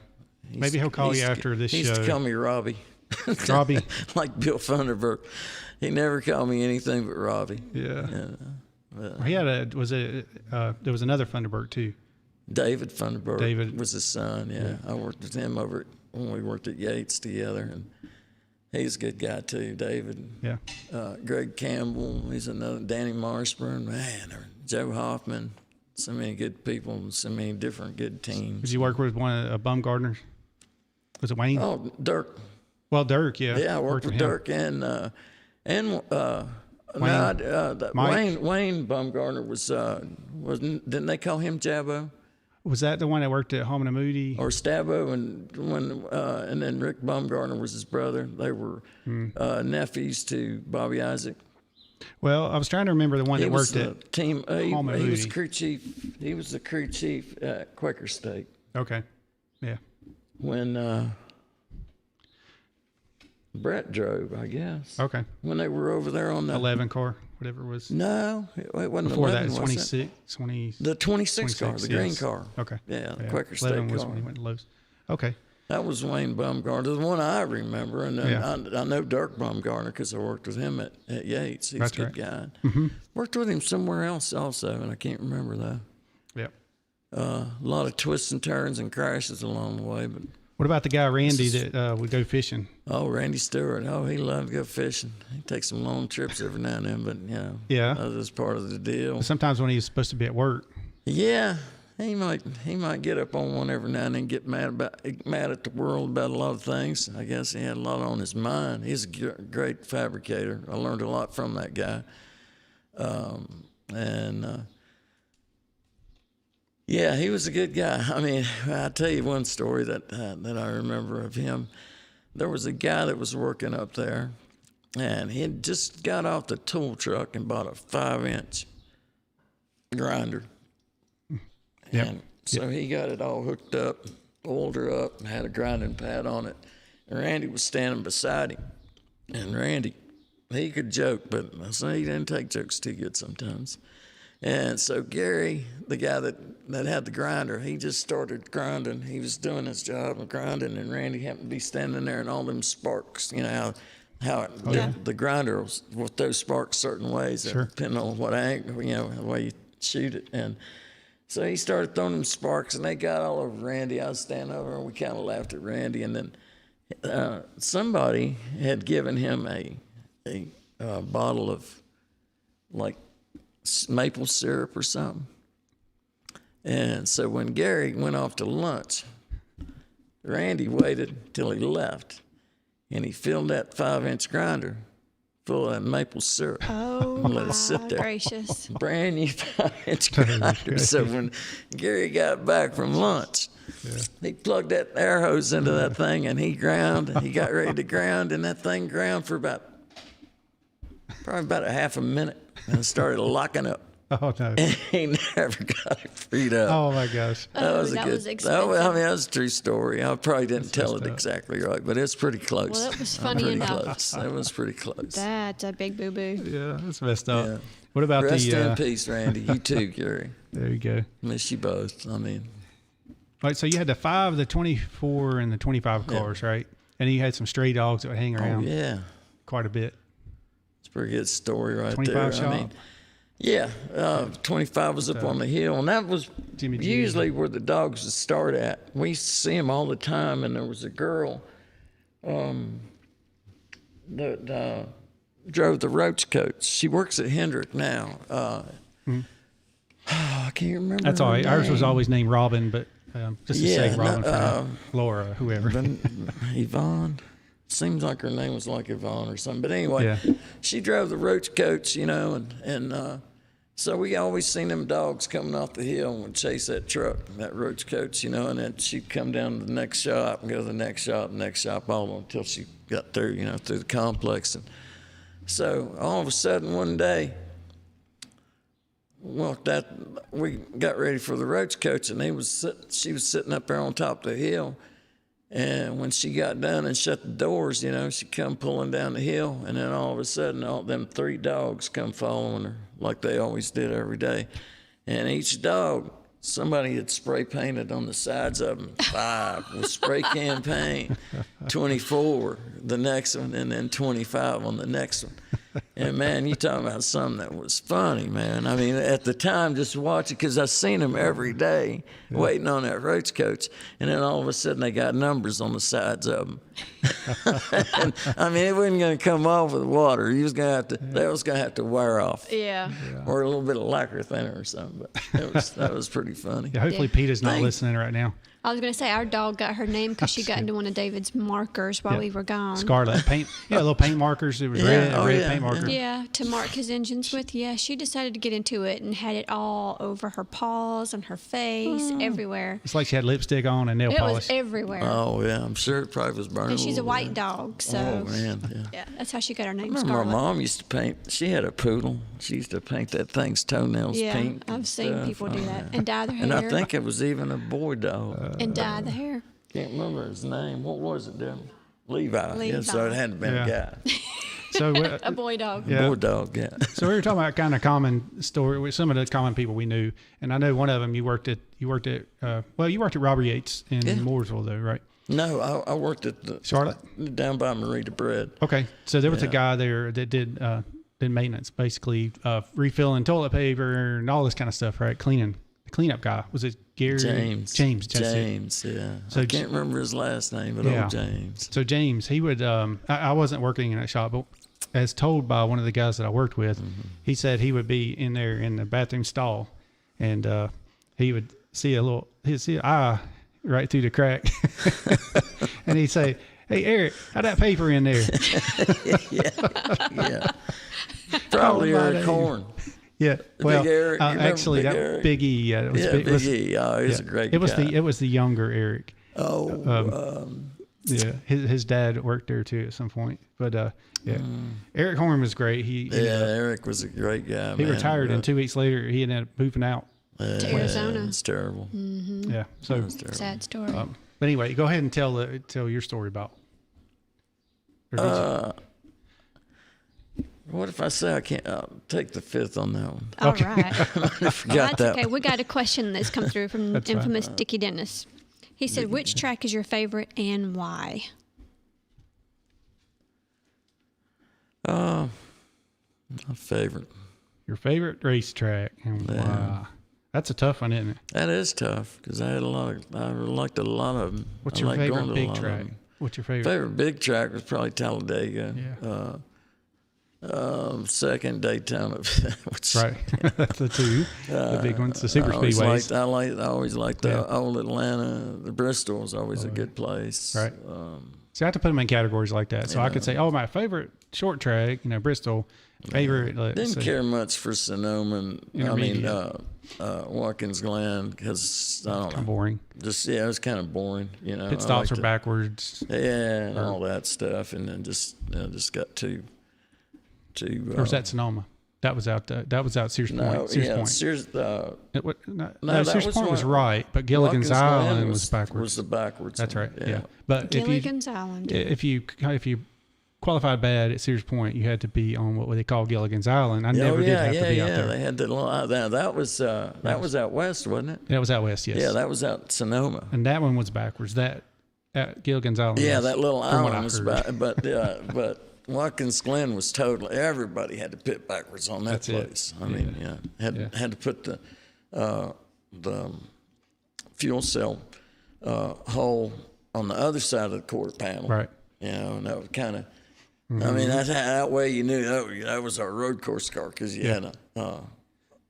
Maybe he'll call you after this show.
He used to call me Robbie.
Robbie.
Like Bill Funderburk. He never called me anything but Robbie.
Yeah. He had there was another Funderburk too.
David Funderburk was his son, yeah. I worked with him when we worked at Yates together, and he's a good guy too, David.
Yeah.
Greg Campbell, he's another. Danny Marshburn, man, Joe Hoffman. So many good people, and so many different good teams.
Did you work with one of Bumgardner's? Was it Wayne?
Oh, Dirk.
Well, Dirk, yeah.
Yeah, I worked with Dirk and Wayne Bumgardner didn't they call him Jabbo?
Was that the one that worked at Home and Moody?
Or Stabo, and then Rick Bumgardner was his brother. They were nephews to Bobby Isaac.
Well, I was trying to remember the one that worked at
team. He was
Moody.
crew chief. He was the crew chief at Quaker State.
Okay, yeah.
When Brett drove, I guess.
Okay.
When they were over there on the
11 car, whatever it was.
No, it wasn't
before
11,
that. 26, 20.
The 26 car, the green car.
Okay.
Yeah, the Quaker State
11
car.
was when he went to Lowe's. Okay.
That was Wayne Bumgarner, the one I remember. And then I know Dirk Bumgarner because I worked with him at Yates. He's a good guy. Mm-hmm. Worked with him somewhere else also, and I can't remember, though.
Yep.
A lot of twists and turns and crashes along the way. But
what about the guy Randy that would go fishing?
Oh, Randy Stewart. Oh, he loved to go fishing. He takes some long trips every now and then, but, that was part of the deal.
Sometimes when he's supposed to be at work.
Yeah. He might get up on one every now and then, get mad at the world about a lot of things. I guess he had a lot on his mind. He's a great fabricator. I learned a lot from that guy. He was a good guy. I mean, I'll tell you one story that I remember of him. There was a guy that was working up there, and he had just got off the tool truck and bought a 5-inch grinder.
Yep.
And so he got it all hooked up, oiled her up, and had a grinding pad on it. And Randy was standing beside him. And Randy, he could joke, but I say he didn't take jokes too good sometimes. And so Gary, the guy that had the grinder, he just started grinding. He was doing his job of grinding, and Randy happened to be standing there, and all them sparks, how the grinder will throw sparks certain ways, depending on what angle, the way you shoot it. And so he started throwing them sparks, and they got all over Randy. I was standing over, and we kind of laughed at Randy. And then somebody had given him a bottle of, like, maple syrup or something. And so when Gary went off to lunch, Randy waited till he left, and he filled that 5-inch grinder full of that maple syrup.
Oh,
let it sit there.
Gracious.
Brand new 5-inch grinder. So when Gary got back from lunch, he plugged that air hose into that thing, and he ground. He got ready to ground, and that thing ground for probably about a half a minute, and it started locking up.
Oh, no.
And he never got it freed up.
Oh, my gosh.
That was
expensive.
that was a true story. I probably didn't tell it exactly right, but it's pretty close.
Well, that was funny enough.
Close. That was pretty close.
That's a big boo-boo.
Yeah, that's messed up.
Yeah.
What about
Rest in peace, Randy. You too, Gary.
There you go.
Miss you both. I mean.
Right, so you had the 5, the 24, and the 25 cars, right? And you had some stray dogs that would hang around.
Oh, yeah.
Quite a bit.
It's a pretty good story right
25
there.
shop?
I mean, yeah, 25 was up on the hill, and that was usually where the dogs would start at. We used to see them all the time, and there was a girl that drove the roach coach. She works at Hendrick now. I can't remember.
That's all right. Ours was always named Robin, but just to say Robin for Laura, whoever.
Yvonne. Seems like her name was like Yvonne or something. But anyway, she drove the roach coach, and so we always seen them dogs coming off the hill and would chase that truck, that roach coach, and then she'd come down to the next shop and go to the next shop, all until she got through, through the complex. And so all of a sudden one day, we got ready for the roach coach, and she was sitting up there on top of the hill. And when she got done and shut the doors, she come pulling down the hill, and then all of a sudden, all them 3 dogs come following her like they always did every day. And each dog, somebody had spray painted on the sides of them. 5 with spray can paint, 24 the next one, and then 25 on the next one. And, man, you talking about something that was funny, man. I mean, at the time, just watching, because I seen them every day waiting on that roach coach, and then all of a sudden they got numbers on the sides of them. And, I mean, it wasn't going to come off with water. They was going to have to wear off.
Yeah.
Or a little bit of lacquer thinner or something. But that was pretty funny.
Yeah, hopefully Peter's not listening right now.
I was going to say, our dog got her name because she got into one of David's markers while we were gone.
Scarlet paint. Yeah, little paint markers. It was red paint marker.
Yeah, to mark his engines with. Yeah, she decided to get into it and had it all over her paws and her face, everywhere.
It's like she had lipstick on and nail polish.
It was everywhere.
Oh, yeah, I'm sure it probably was burning.
And she's a white dog, so.
Oh, man, yeah.
That's how she got her name,
Scarlet.
Scarlet.
My mom used to paint. She had a poodle. She used to paint that thing's toenails pink.
I've seen people do that. And dye their hair.
And I think it was even a boy dog.
And dye the hair.
Can't remember his name. What was it, Levi. Yeah, so it had to have been a guy.
So
A boy dog.
Yeah.
Boy dog, yeah.
So we were talking about kind of common story with some of the common people we knew, and I know one of them you worked at Robert Yates in Mooresville though, right?
No, I worked at the
Charlotte
down by Marita Bread.
Okay, so there was a guy there that did maintenance, basically refilling toilet paper and all this kind of stuff, right? The cleanup guy. Was it Gary?
James, yeah. So I can't remember his last name, but old James.
So James, he would. I wasn't working in that shop, but as told by one of the guys that I worked with, he said he would be in there in the bathroom stall, and he would see he'd see an eye right through the crack, and he'd say, "Hey Eric, how that paper in there?"
yeah. Probably Eric Horn.
Yeah, well,
Big Eric,
actually,
Big
that
Eric?
Big E. Yeah,
Big E. Oh, he's a great guy.
It was the younger Eric.
Oh,
yeah, his dad worked there too at some point. But Eric Horn was great.
Eric was a great guy.
He retired, and 2 weeks later he ended up moving out
to Arizona.
It's terrible.
Mm-hmm.
Yeah, so
sad story.
But anyway, go ahead and tell your story about.
What if I say I can't? I'll take the fifth on that one.
All right.
I forgot that.
Okay, we got a question that's come through from infamous Dickie Dennis. He said, which track is your favorite and why?
My favorite.
Your favorite racetrack and why? That's a tough one, isn't it?
That is tough because I liked a lot of them.
What's your favorite big track? What's your favorite
big track was probably Talladega.
Yeah.
Second Daytona.
Right. The two, the big ones, the super speedways.
I always liked the old Atlanta. The Bristol was always a good place.
Right. So I have to put them in categories like that. So I could say, my favorite short track, Bristol. Favorite.
Didn't care much for Sonoma. Watkins Glen because I don't know.
Kind of boring.
It was kind of boring.
Pit stops were backwards.
Yeah, and all that stuff, and then just got too.
Or was that Sonoma? That was out. Sears Point.
Sears.
Sears Point was right, but Gilligan's Island was backwards.
Was the backwards?
That's right. Yeah. But
Gilligan's Island.
If you qualified bad at Sears Point, you had to be on what they call Gilligan's Island. I never did have to be out there.
They had that was out west, wasn't it?
That was out west. Yes.
Yeah, that was out Sonoma.
And that one was backwards. That at Gilligan's Island.
Yeah, that little island was but Watkins Glen was totally. Everybody had to pit backwards on that place. I mean, had to put the fuel cell hole on the other side of the quarter panel.
Right.
And that was kind of. I mean, that way you knew that was our road course car because you had a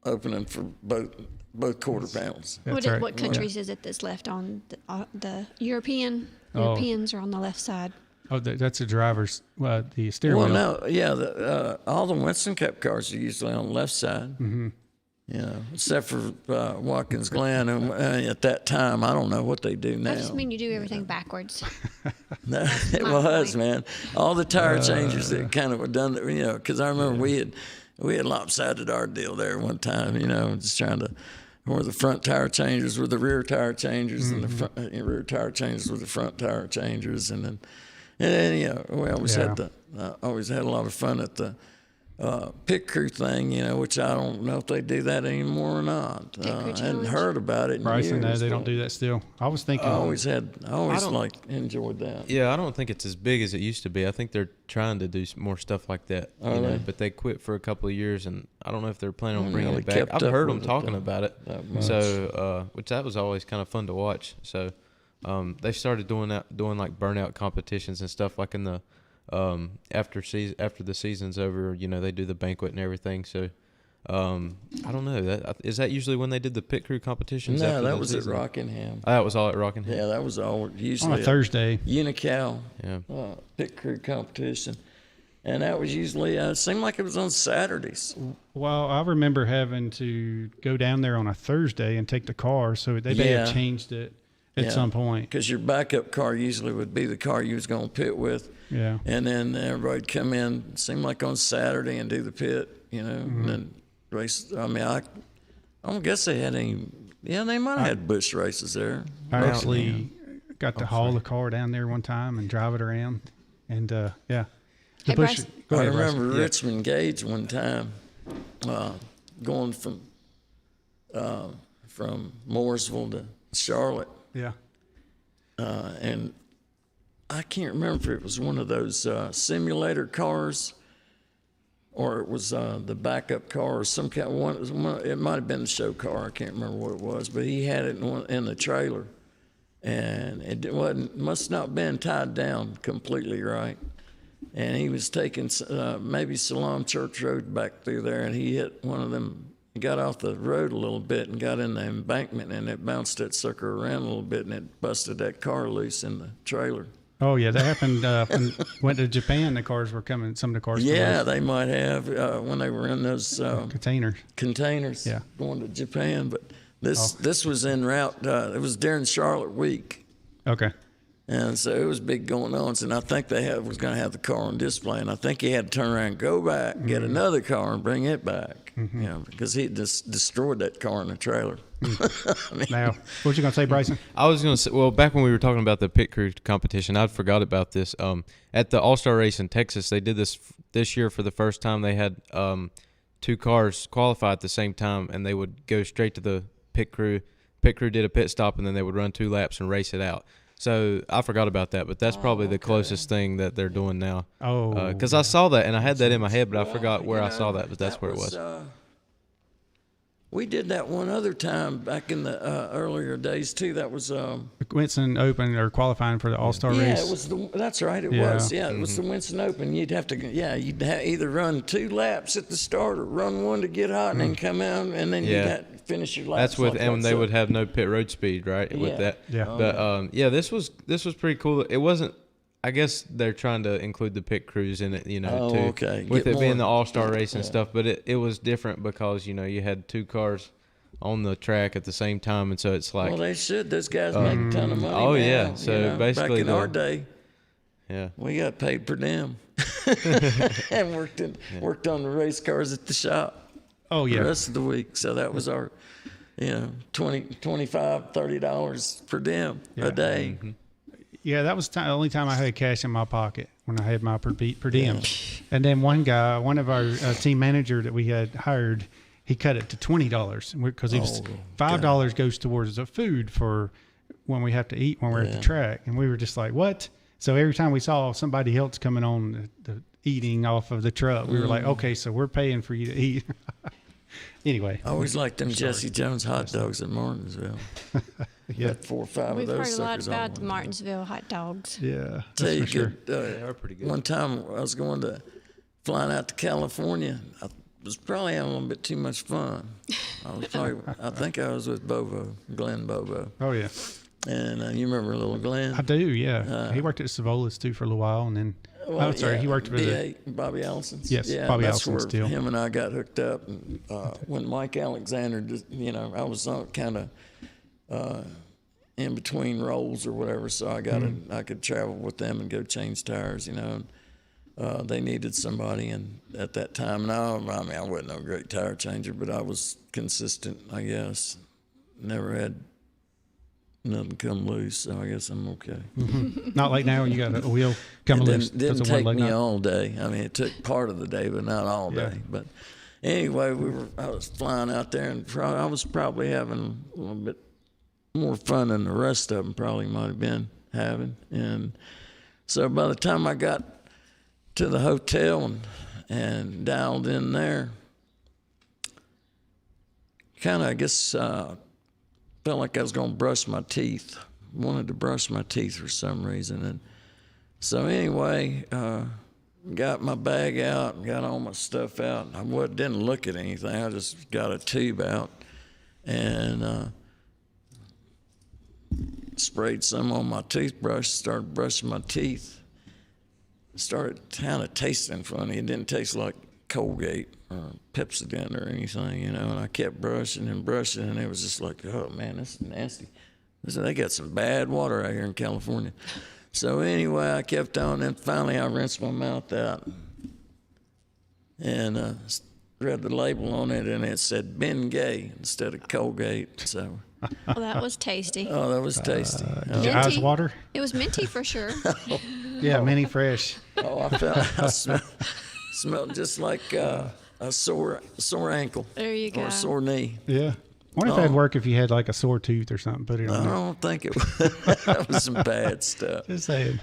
opening for both quarter panels.
What countries is it that's left on the European? Europeans are on the left side.
Oh, that's the driver's, the steering wheel.
Well, no, all the Winston Cup cars are usually on the left side. Mm-hmm. Except for Watkins Glen. And at that time, I don't know what they do now.
I just mean you do everything backwards.
No, it was, man. All the tire changers that kind of were done, because I remember we had lopsided our deal there one time, just trying to, where the front tire changers were the rear tire changers and the front, rear tire changers were the front tire changers. And then we always had a lot of fun at the pit crew thing, which I don't know if they do that anymore or not. I hadn't heard about it in
Bryson,
years.
No, they don't do that still. I was thinking.
I always enjoyed that.
Yeah, I don't think it's as big as it used to be. I think they're trying to do more stuff like that. But they quit for a couple of years, and I don't know if they're planning on bringing it back. I've heard them talking about it. So, which that was always kind of fun to watch. So, they started doing like burnout competitions and stuff like in the after the season's over, they do the banquet and everything. So I don't know. Is that usually when they did the pit crew competitions?
No, that was at Rockingham.
That was all at Rockingham.
Yeah, that was all usually
on a Thursday.
Unical pit crew competition, and that was usually it seemed like it was on Saturdays.
Well, I remember having to go down there on a Thursday and take the car, so they may have changed it at some point.
Because your backup car usually would be the car you was going to pit with.
Yeah.
And then everybody'd come in, it seemed like on Saturday, and do the pit, and then race. I mean, I don't guess they had any. Yeah, they might have had bush races there.
I actually got to haul the car down there one time and drive it around. And,
Hey, Bryce.
Go
I
ahead, Bryce.
remember
Yeah.
Richmond Gage one time going from Mooresville to Charlotte.
Yeah.
And I can't remember if it was one of those simulator cars or it was the backup car or some kind of one. It might have been the show car. I can't remember what it was, but he had it in the trailer. And it must not been tied down completely right. And he was taking maybe Salam Church Road back through there, and he hit one of them. He got off the road a little bit and got in the embankment, and it bounced that sucker around a little bit, and it busted that car loose in the trailer.
Oh yeah, that happened when went to Japan. The cars were coming. Some of the cars.
Yeah, they might have when they were in those containers.
Yeah.
Going to Japan, but this was en route. It was during Charlotte week.
Okay.
And so it was big going on. And I think was going to have the car on display. And I think he had to turn around and go back, get another car and bring it back. Because he just destroyed that car in the trailer. I mean,
Now, what you going to say, Bryson?
I was going to say, well, back when we were talking about the pit crew competition, I forgot about this. At the All-Star race in Texas, they did this year for the first time. They had 2 cars qualify at the same time, and they would go straight to the pit crew. Pit crew did a pit stop, and then they would run 2 laps and race it out. So I forgot about that, but that's probably the closest thing that they're doing now.
Oh,
because I saw that and I had that in my head, but I forgot where I saw that. But that's where it was.
We did that one other time back in the earlier days too. That was
Winston Open or qualifying for the All-Star race.
Yeah, it was that's right. It was. Yeah, it was the Winston Open. You'd have to. Yeah, you'd either run 2 laps at the start or run 1 to get hot, and then come out, and then you'd have to finish your laps.
That's with, and they would have no pit road speed, right? With that.
Yeah.
But this was pretty cool. It wasn't. I guess they're trying to include the pit crews in it, too.
Okay.
With it being the All-Star race and stuff, but it was different because you had 2 cars on the track at the same time, and so it's like.
Well, they should. Those guys make a ton of money.
Oh
now,
yeah. So basically,
back in our day, we got paid per diem, and worked on the race cars at the shop.
Oh yeah.
The rest of the week. So that was our, $20, $25, $30 per diem a day.
Mm-hmm. Yeah, that was the only time I had cash in my pocket when I had my per diem. And then one of our team manager that we had hired, he cut it to $20 because he was $5 goes towards the food for when we have to eat when we're at the track. And we were just like, what? So every time we saw somebody else coming on the eating off of the truck, we were like, okay, so we're paying for you to eat. Anyway.
I always liked them Jesse Jones hot dogs at Martinsville.
Yeah.
4 or 5
We've
of those
heard a lot
suckers
about the Martinsville hot dogs.
Yeah,
that's
for sure.
they are pretty good.
One time I was flying out to California. I was probably having a little bit too much fun. I think I was with Glenn Bobo.
Oh, yeah.
And you remember little Glenn?
I do, yeah. He worked at Stavola too for a little while, and then he worked for
Bobby Allison's.
Yes,
yeah,
Bobby
that's
Allison's
where
deal.
him and I got hooked up. And, when Mike Alexander, I was kind of in between roles or whatever, so I could travel with them and go change tires, And, they needed somebody, and at that time, and I wasn't no great tire changer, but I was consistent, I guess. Never had nothing come loose, so I guess I'm okay.
Mm-hmm. Not like now when you got a wheel coming loose.
Didn't take me all day. I mean, it took part of the day, but not all day. But anyway, I was flying out there, and I was probably having a little bit more fun than the rest of them probably might have been having. And so by the time I got to the hotel and dialed in there, kind of, I guess, felt like I was going to brush my teeth. Wanted to brush my teeth for some reason. And so anyway, got my bag out and got all my stuff out. I didn't look at anything. I just got a tube out and sprayed some on my toothbrush, started brushing my teeth. Started kind of tasting funny. It didn't taste like Colgate or Pepsodent or anything, and I kept brushing and brushing, and it was just like, oh man, this is nasty. They got some bad water out here in California. So anyway, I kept on, and finally I rinsed my mouth out and read the label on it, and it said Bengay instead of Colgate. So.
Well, that was tasty.
Oh, that was tasty.
Did your eyes water?
It was minty for sure.
Yeah, mini fresh.
I smelled just like a sore ankle.
There you go.
Or a sore knee.
Yeah. I wonder if that'd work if you had like a sore tooth or something. Put it on
I
there.
don't think it was. That was some bad stuff.
Just saying.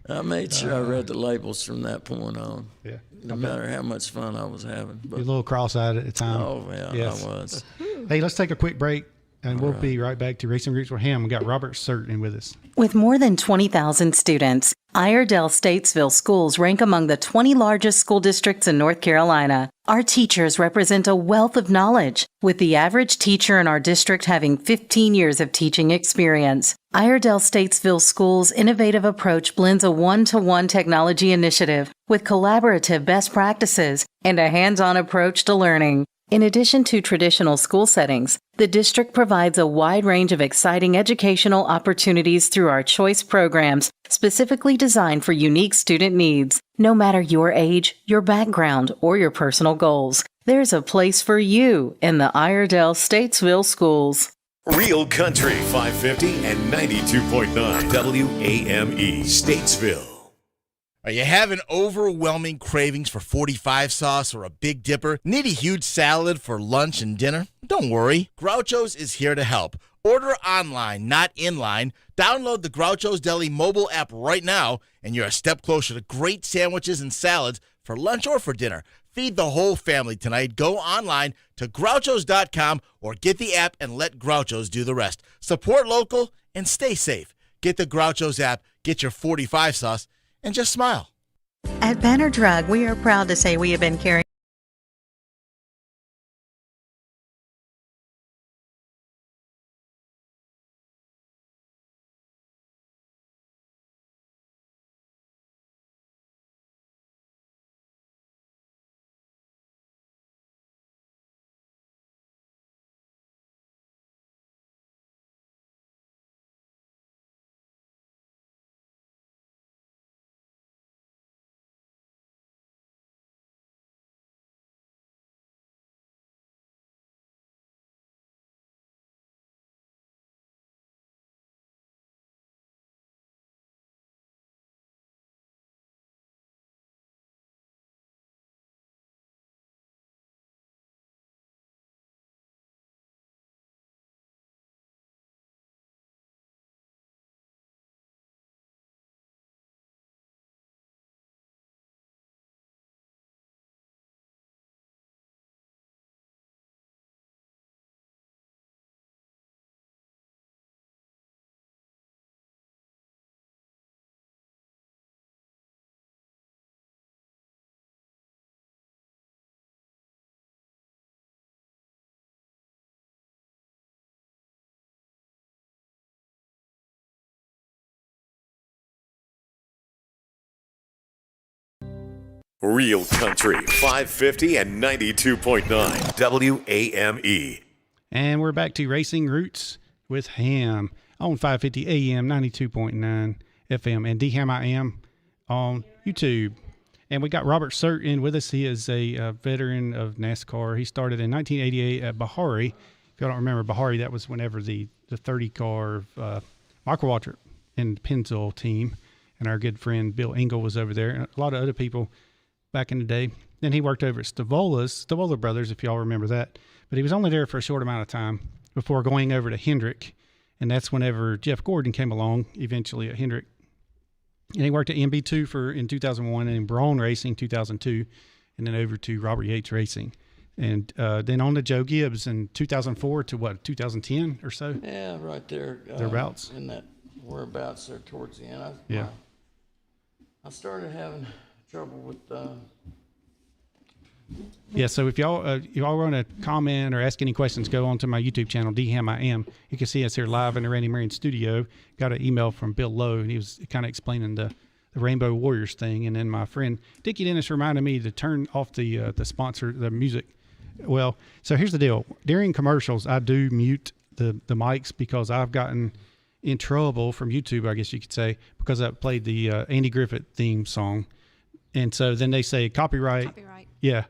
I made sure I read the labels from that point on.
Yeah.
No matter how much fun I was having. But,
You're a little cross-eyed at the time.
oh, yeah,
Yes.
I was.
Hey, let's take a quick break, and we'll be right back to Racing Roots with Hamm. We got Robert Sirt in with us.
With more than 20,000 students, Iredell-Statesville schools rank among the 20 largest school districts in North Carolina. Our teachers represent a wealth of knowledge, with the average teacher in our district having 15 years of teaching experience. Iredell-Statesville Schools' innovative approach blends a one-to-one technology initiative with collaborative best practices and a hands-on approach to learning. In addition to traditional school settings, the district provides a wide range of exciting educational opportunities through our choice programs, specifically designed for unique student needs. No matter your age, your background, or your personal goals, there's a place for you in the Iredell-Statesville schools.
Real Country 550 and 92.9 WAME Statesville.
Are you having overwhelming cravings for 45 sauce or a Big Dipper? Need a huge salad for lunch and dinner? Don't worry, Groucho's is here to help. Order online, not in line. Download the Groucho's Deli mobile app right now, and you're a step closer to great sandwiches and salads for lunch or for dinner. Feed the whole family tonight. Go online to Grouchos.com or get the app and let Groucho's do the rest. Support local and stay safe. Get the Groucho's app, get your 45 sauce, and just smile.
At Banner Drug, we are proud to say we have been carrying
Real Country 550 and 92.9 WAME.
And we're back to Racing Roots with Hamm on 550 AM, 92.9 FM, and DHammiam on YouTube. And we got Robert Sirt in with us. He is a veteran of NASCAR. He started in 1988 at Bihari. If y'all don't remember Bihari, that was whenever the 30-car Michael Waltrip and Pennzoil team, and our good friend Bill Engel was over there, and a lot of other people back in the day. Then he worked over at Stavola Brothers, if y'all remember that. But he was only there for a short amount of time before going over to Hendrick. And that's whenever Jeff Gordon came along, eventually at Hendrick. And he worked at MB2 in 2001, and in Braun Racing 2002, and then over to Robert Yates Racing. And then on to Joe Gibbs in 2004 to 2010 or so?
Yeah, right there.
Thereabouts.
In that whereabouts there towards the end. I started having trouble with
yeah, so if y'all want to comment or ask any questions, go on to my YouTube channel, DHammiam. You can see us here live in the Randy Marion studio. Got an email from Bill Lowe, and he was kind of explaining the Rainbow Warriors thing. And then my friend Dickie Dennis reminded me to turn off the sponsor, the music. Well, so here's the deal. During commercials, I do mute the mics because I've gotten in trouble from YouTube, I guess you could say, because I played the Andy Griffith theme song. And so then they say copyright. Yeah.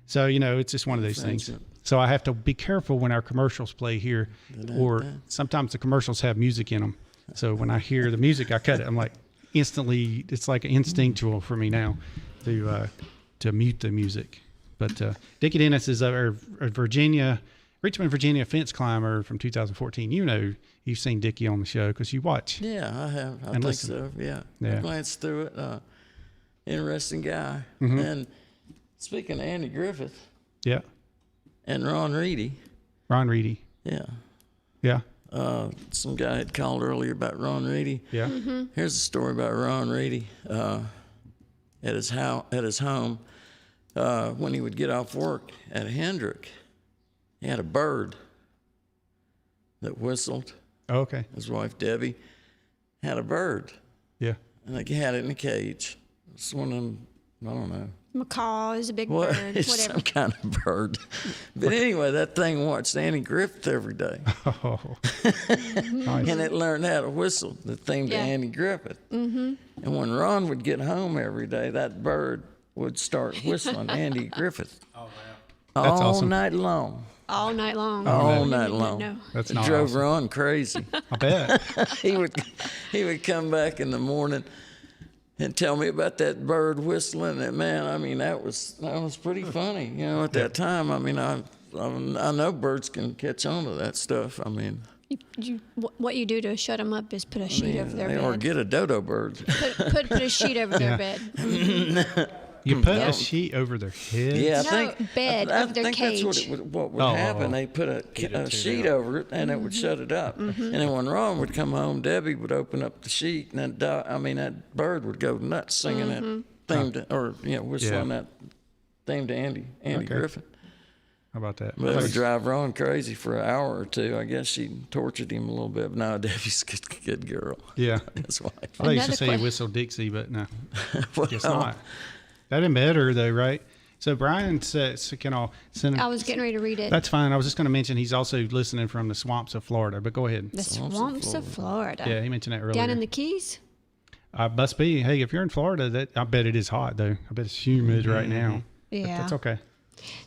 So, it's just one of those things. So I have to be careful when our commercials play here, or sometimes the commercials have music in them. So when I hear the music, I cut it. I'm like, instantly, it's like instinctual for me now to mute the music. But Dickie Dennis is a Richmond, Virginia fence climber from 2014. You know, you've seen Dickie on the show because you watch.
Yeah, I have. I think so. Yeah. I glanced through it. Interesting guy.
Mm-hmm.
And speaking of Andy Griffith.
Yeah.
And Ron Reedy.
Ron Reedy.
Yeah.
Yeah.
Some guy had called earlier about Ron Reedy.
Yeah.
Mm-hmm.
Here's a story about Ron Reedy at his home. When he would get off work at Hendrick, he had a bird that whistled.
Oh, okay.
His wife, Debbie, had a bird.
Yeah.
And they had it in a cage. It's one of them, I don't know.
Macaw is a big bird,
It's
whatever.
some kind of bird. But anyway, that thing watched Andy Griffith every day.
Oh. Nice.
And it learned how to whistle, the theme to
Yeah.
Andy Griffith.
Mm-hmm.
And when Ron would get home every day, that bird would start whistling Andy Griffith.
Oh, wow.
All
awesome.
night long.
All night long.
All night long.
No.
That's
It
not
drove
awesome.
Ron crazy.
I bet.
he would come back in the morning and tell me about that bird whistling. And man, I mean, that was pretty funny. You know, at that time, I mean, I know birds can catch on to that stuff. I mean,
What you do to shut them up is put a sheet over their bed.
or get a dodo bird.
Put a sheet over their bed.
You put a sheet over their heads?
Yeah,
No, bed
I
over their
think
cage.
that's what would happen. They put a sheet over it, and it would shut it up.
Mm-hmm.
And then when Ron would come home, Debbie would open up the sheet, and that bird would go nuts singing
Mm-hmm.
that theme whistling that theme to Andy Griffith.
How about that?
But it would drive Ron crazy for an hour or two. I guess she tortured him a little bit. But no, Debbie's a good girl.
Yeah.
That's why.
I used to
Another
say
que-
whistle Dixie, but no.
Well,
Guess not. That'd been better, though, right? So Brian says,
I was getting ready to read it.
That's fine. I was just going to mention he's also listening from the swamps of Florida, but go ahead.
The swamps of Florida.
Yeah, he mentioned that earlier.
Down in the Keys?
Must be. Hey, if you're in Florida, I bet it is hot, though. I bet it's humid right now. But
Yeah.
that's okay.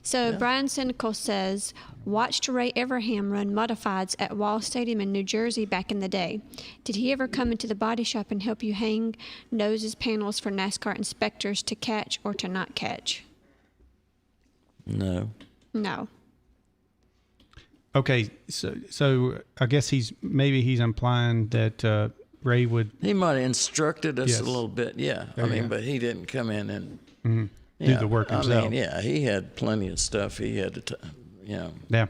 So Brian Cynical says, watched Ray Evernham run modifieds at Wall Stadium in New Jersey back in the day. Did he ever come into the body shop and help you hang noses panels for NASCAR inspectors to catch or to not catch?
No.
No.
Okay, so I guess he's implying that Ray would
He might have instructed us
Yes.
a little bit, yeah.
There you go.
But he didn't come in and
do the work himself.
I mean, yeah, he had plenty of stuff. He had to,
Yeah.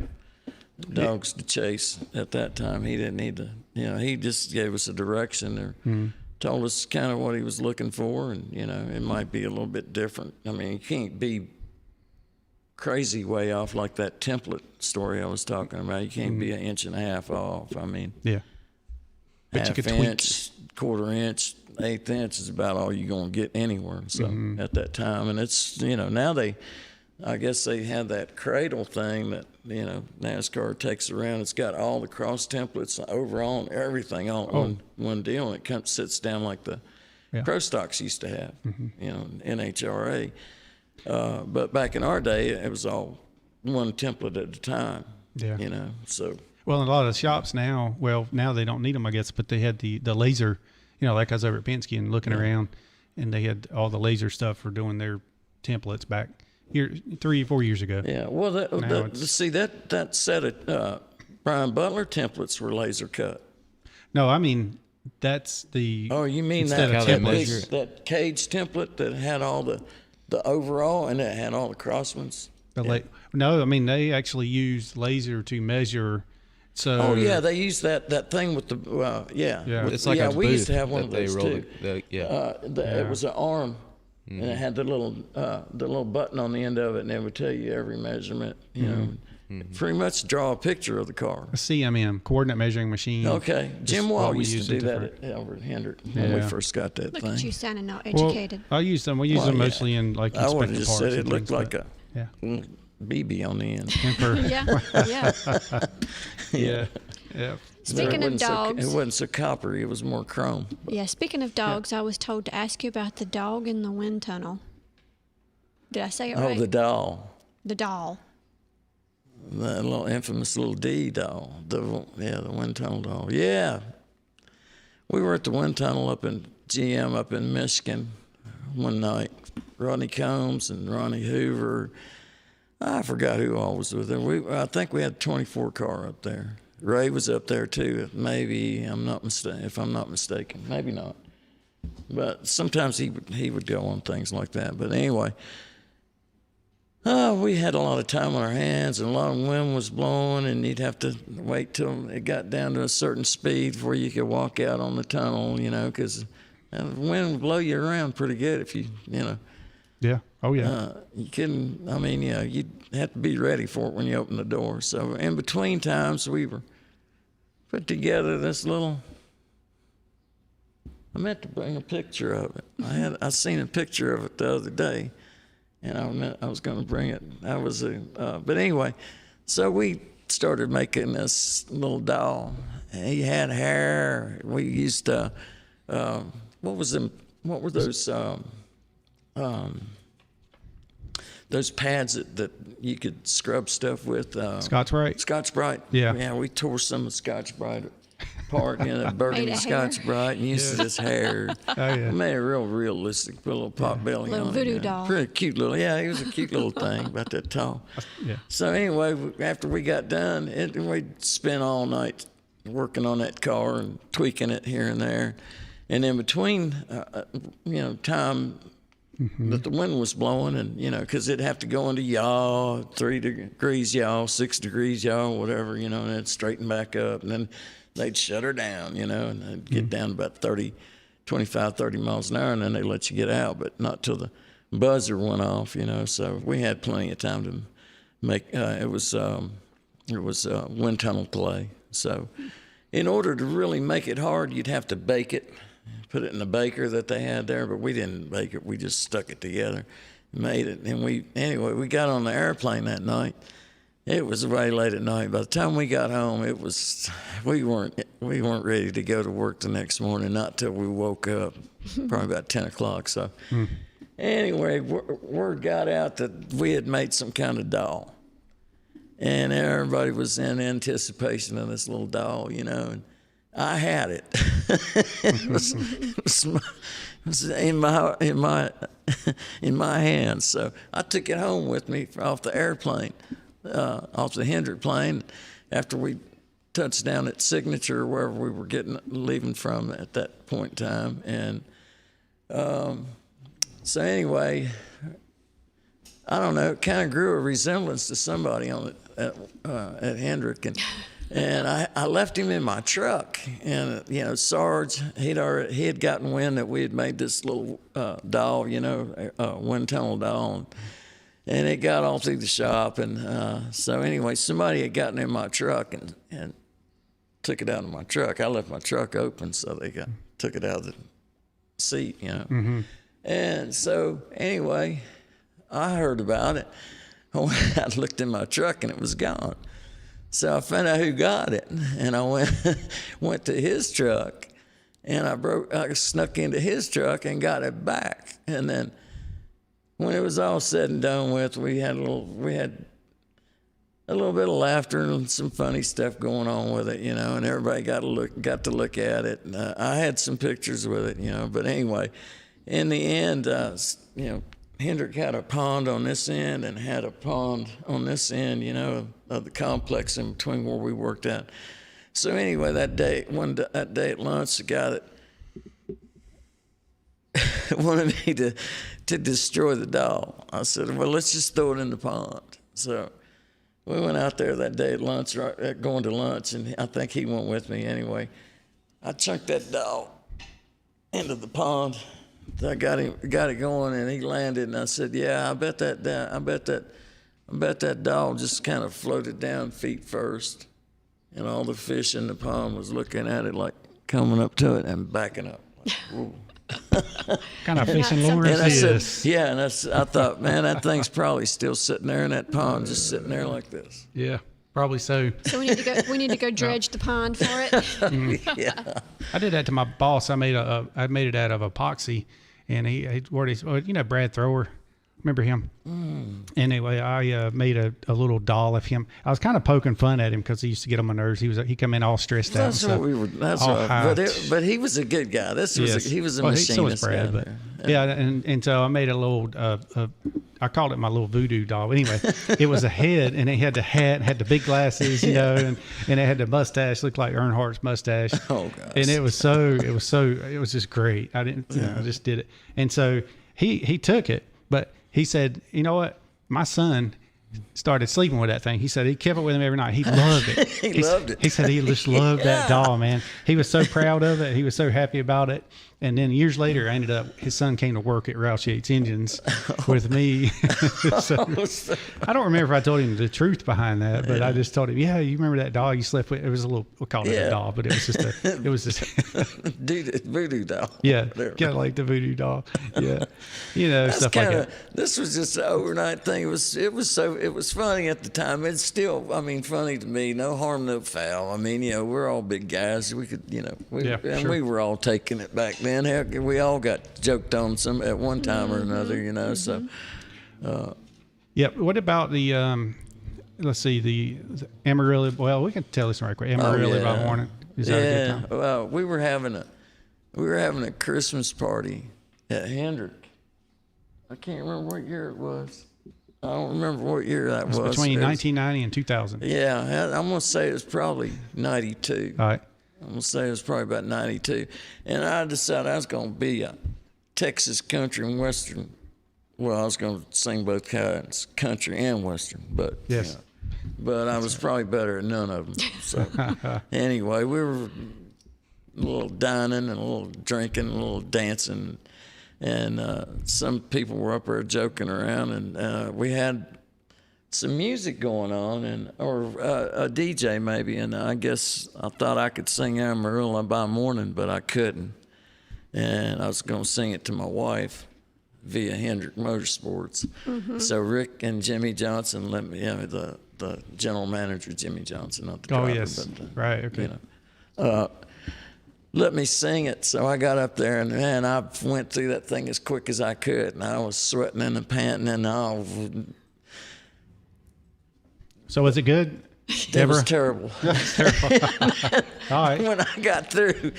dogs to chase at that time. He didn't need to, he just gave us a direction or told us kind of what he was looking for. And, it might be a little bit different. I mean, you can't be crazy way off like that template story I was talking about. You can't be an inch and a half off. I mean,
Yeah. But you
half
could tweak.
inch, quarter inch, eighth inch is about all you're going to get anywhere. So at that time, and it's, now I guess they have that cradle thing that, NASCAR takes around. It's got all the cross templates, overall, and everything all in one deal. And it sits down like the Pro Stocks used to have, NHRA. But back in our day, it was all one template at a time,
Yeah.
so.
Well, in a lot of the shops now, now they don't need them, I guess, but they had the laser, like I was over at Penske and looking around, and they had all the laser stuff for doing their templates back here 3 or 4 years ago.
Yeah, well, that set of Brian Butler templates were laser cut.
No, I mean, that's the...
Oh, you mean
instead
that
of
template,
templates.
that cage template that had all the overall and it had all the crosswinds?
No, I mean, they actually used laser to measure... So,
Oh yeah, they used that thing with the
It's like a
we used to
booth
have one
that
of
they
those
roll
too.
the-
It was an arm, and it had the little button on the end of it, and it would tell you every measurement. Pretty much draw a picture of the car.
a CMM, coordinate measuring machine.
Okay, Jim
what
Wall
we
used
use
to
in
do that
different-
over at Hendrick when we
Yeah.
first got that
Look
thing.
at you sounding all
Well,
educated.
I use them. We use them mostly in like
I would
inspector
have just
parts
said it
and
looked
things,
like
but-
a BB on the end.
and for-
Yeah.
yeah.
Speaking of dogs.
It wasn't so coppery. It was more chrome.
Yeah, speaking of dogs, I was told to ask you about the dog in the wind tunnel. Did I say it right?
Oh, the doll.
The doll.
The little infamous little D doll. The wind tunnel doll. Yeah. We were at the wind tunnel up in GM up in Michigan one night. Rodney Combs and Ronnie Hoover. I forgot who all was with them. I think we had a 24 car up there. Ray was up there too. Maybe if I'm not mistaken, maybe not. But sometimes he would go on things like that. But anyway, we had a lot of time on our hands, and a lot of wind was blowing, and you'd have to wait till it got down to a certain speed before you could walk out on the tunnel, because the wind would blow you around pretty good if you.
Yeah. Oh, yeah.
You couldn't, you'd have to be ready for it when you open the door. So in between times, we were put together this little, I meant to bring a picture of it. I seen a picture of it the other day, and I was going to bring it. But anyway, so we started making this little doll. He had hair. We used to, what were those pads that you could scrub stuff with?
Scotch-Brite?
Scotch-Brite.
Yeah.
Yeah, we tore some of Scotch-Brite apart, burgundy Scotch-Brite, and used his hair.
Oh, yeah.
Made a real realistic, put a little pot belly
little
on
voodoo
it.
doll.
Pretty cute little, he was a cute little thing, about that tall.
Yeah.
So anyway, after we got done, we'd spend all night working on that car and tweaking it here and there. And in between, time that the wind was blowing, and because it'd have to go into yaw, 3 degrees yaw, 6 degrees yaw, whatever, and it'd straighten back up, and then they'd shut her down, and they'd get down to about 25, 30 miles an hour, and then they let you get out, but not till the buzzer went off, So we had plenty of time to make. It was wind tunnel play. So in order to really make it hard, you'd have to bake it. Put it in the baker that they had there, but we didn't bake it. We just stuck it together, made it, and we got on the airplane that night. It was very late at night. By the time we got home, we weren't ready to go to work the next morning. Not till we woke up, probably about 10 o'clock. So anyway, word got out that we had made some kind of doll, and everybody was in anticipation of this little doll, and I had it. It was in my hands. So I took it home with me off the airplane, off the Hendrick plane, after we touched down at Signature, wherever we were leaving from at that point in time. And so anyway, I don't know. It kind of grew a resemblance to somebody at Hendrick, and I left him in my truck, and Sarge, he had gotten wind that we had made this little doll, wind tunnel doll, and it got all through the shop, and so anyway, somebody had gotten in my truck and took it out of my truck. I left my truck open, so they took it out of the seat, and so anyway, I heard about it. I looked in my truck, and it was gone. So I found out who got it, and I went to his truck, and I snuck into his truck and got it back. And then when it was all said and done with, we had a little bit of laughter and some funny stuff going on with it, and everybody got to look at it. And I had some pictures with it, but anyway, in the end, Hendrick had a pond on this end and had a pond on this end, of the complex in between where we worked at. So anyway, that day at lunch, the guy that wanted me to destroy the doll, I said, well, let's just throw it in the pond. So we went out there that day at lunch, going to lunch, and I think he went with me anyway. I chunked that doll into the pond. I got it going, and he landed, and I said, "Yeah, I bet that doll just kind of floated down feet first, and all the fish in the pond was looking at it like coming up to it and backing up." Like,
kind of fish and lure is this?
Yeah, and I thought, man, that thing's probably still sitting there in that pond, just sitting there like this.
Yeah, probably so.
So we need to go dredge the pond for it.
Yeah,
I did that to my boss. I made it out of epoxy, and he Brad Thrower Remember him? Anyway, I made a little doll of him. I was kind of poking fun at him because he used to get on my nerves. He come in all stressed out.
That's what we were. That's right. But he was a good guy. He was a machinist.
So was Brad, but yeah, and so I made a little. I called it my little voodoo doll. Anyway, it was a head, and it had the hat, had the big glasses, you know, and it had the mustache, looked like Earnhardt's mustache.
Oh gosh!
And it was just great. I just did it, and so he took it, but he said, you know what, my son started sleeping with that thing. He said he kept it with him every night. He loved it.
he loved it.
He said he just loved that doll, man. He was so proud of it. He was so happy about it. And then years later, his son came to work at Roush Yates Engines with me. So, I don't remember if I told him the truth behind that, but I just told him, yeah, you remember that doll you slept with? It was a little, we'll call it a doll, but it was just
voodoo doll.
Yeah, kind of like the voodoo doll. Yeah, you know, stuff like that.
This was just an overnight thing. It was funny at the time. It's still, funny to me. No harm, no foul. We're all big guys. We could, we were all taking it back then. Heck, we all got joked on some at one time or another, you know. So,
yeah. What about the let's see, the Amarillo? Well, we can tell this right quick. Amarillo by morning. Is that a good time?
Well, we were having a Christmas party at Hendrick. I can't remember what year it was. I don't remember what year that was.
Between 1990 and 2000.
Yeah, I'm gonna say it was probably 92.
All right.
I'm going to say it was probably about 92. And I decided I was going to be a Texas country and Western. Well, I was going to sing both kinds, country and Western. But,
yes.
But I was probably better at none of them. So anyway, we were a little dining and a little drinking, a little dancing. And some people were up there joking around. And we had some music going on, or a DJ maybe, and I guess I thought I could sing Amarillo by morning, but I couldn't. And I was going to sing it to my wife via Hendrick Motorsports. Mm-hmm. So Rick and Jimmy Johnson let me, the general manager, Jimmy Johnson, not the driver.
Oh, yes. Right, okay.
Let me sing it. So I got up there, and man, I went through that thing as quick as I could, and I was sweating and panting, and all.
So was it good?
It was terrible.
All right.
When I got through,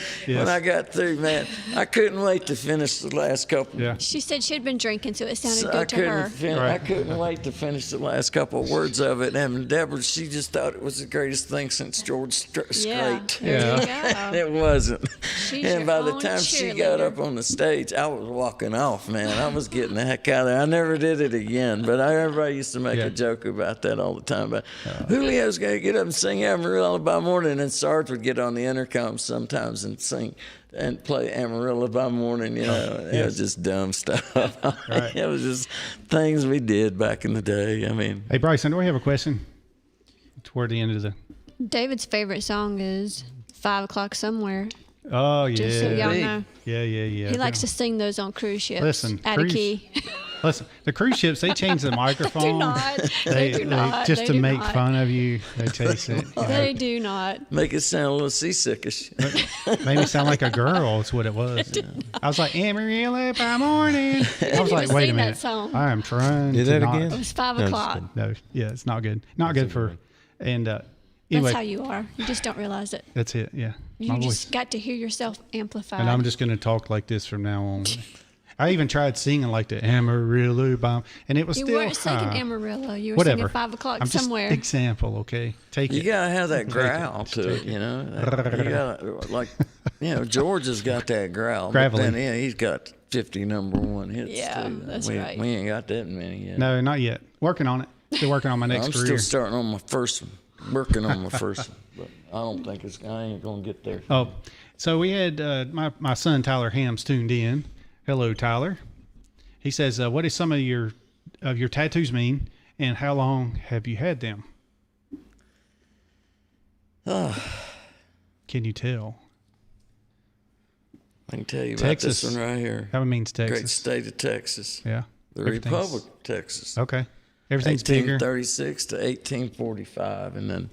man, I couldn't wait to finish the last couple.
Yeah.
She said she'd been drinking, so it sounded good to her.
I couldn't wait to finish the last couple of words of it. And Deborah, she just thought it was the greatest thing since George Strait.
Yeah.
It wasn't.
And
by the time she got up on the stage, I was walking off, man. I was getting the heck out of there. I never did it again, but everybody used to make a joke about that all the time. But Julio's got to get up and sing Amarillo by morning, and Sirt would get on the intercom sometimes and sing and play Amarillo by morning. You know, it was just dumb stuff. Right. It was just things we did back in the day.
Hey Bryson, do we have a question toward the end of the?
David's favorite song is 5 o'clock somewhere.
Oh yeah,
just so y'all know.
Yeah.
He likes to sing those on cruise ships.
Listen,
out of key.
Listen, the cruise ships, they change the microphone.
They do not.
Just to make fun of you, they chase it.
They do not.
Make it sound a little seasickish.
Made me sound like a girl. That's what it was. I was like, Amarillo by morning. I was like, wait a minute. I am trying to not.
It was 5 o'clock.
No, yeah, it's not good. Not good for, and anyway.
That's how you are. You just don't realize it.
That's it, yeah.
You just got to hear yourself amplified.
And I'm just going to talk like this from now on. I even tried singing like the Amarillo bomb, and it was
you
still.
You weren't singing Amarillo. You were singing 5 o'clock somewhere.
Just example, okay? Take it.
You gotta have that growl to it, you know. You gotta, George has got that growl.
Gravelly.
But then he's got 50 number one hits too.
That's right.
We ain't got that many yet.
No, not yet. Working on it. Still working on my next career.
I'm still starting on my first one. Working on my first one, but I don't think I ain't gonna get there.
Oh, so we had my son Tyler Hamm's tuned in. Hello, Tyler. He says, "What does some of your tattoos mean, and how long have you had them?" Can you tell?
I can tell you
Texas.
about this one right here.
That means Texas.
Great state of Texas.
Yeah.
The Republic of Texas.
Okay. Everything's bigger.
1836 to 1845, and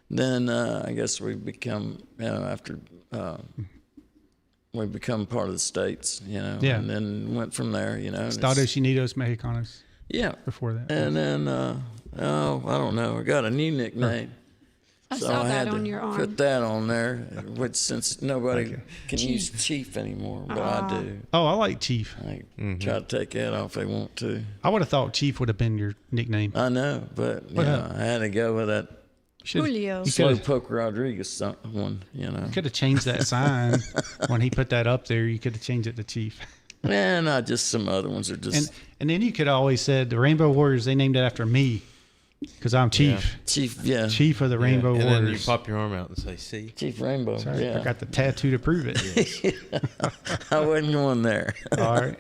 then I guess we become after we become part of the states, and then went from there,
Estados Unidos Mexicanos.
Yeah.
Before that.
And then, I don't know. I got a new nickname.
I
So
saw
I
that
had
on
to
your arm.
put that on there, which since nobody can use Chief anymore, but I do.
Oh, I like Chief.
I try to take that off if they want to.
I would have thought Chief would have been your nickname.
I know, but I had to go with that
Julio.
Slowpoke Rodriguez one,
You could have changed that sign when he put that up there. You could have changed it to Chief.
Yeah, not just some other ones are just.
And then you could have always said the Rainbow Warriors. They named it after me because I'm Chief.
Chief, yeah.
Chief of the Rainbow Warriors.
And then you pop your arm out and say, "See,
Chief Rainbow."
Sorry, I got the tattoo to prove it.
I wasn't going there.
All right.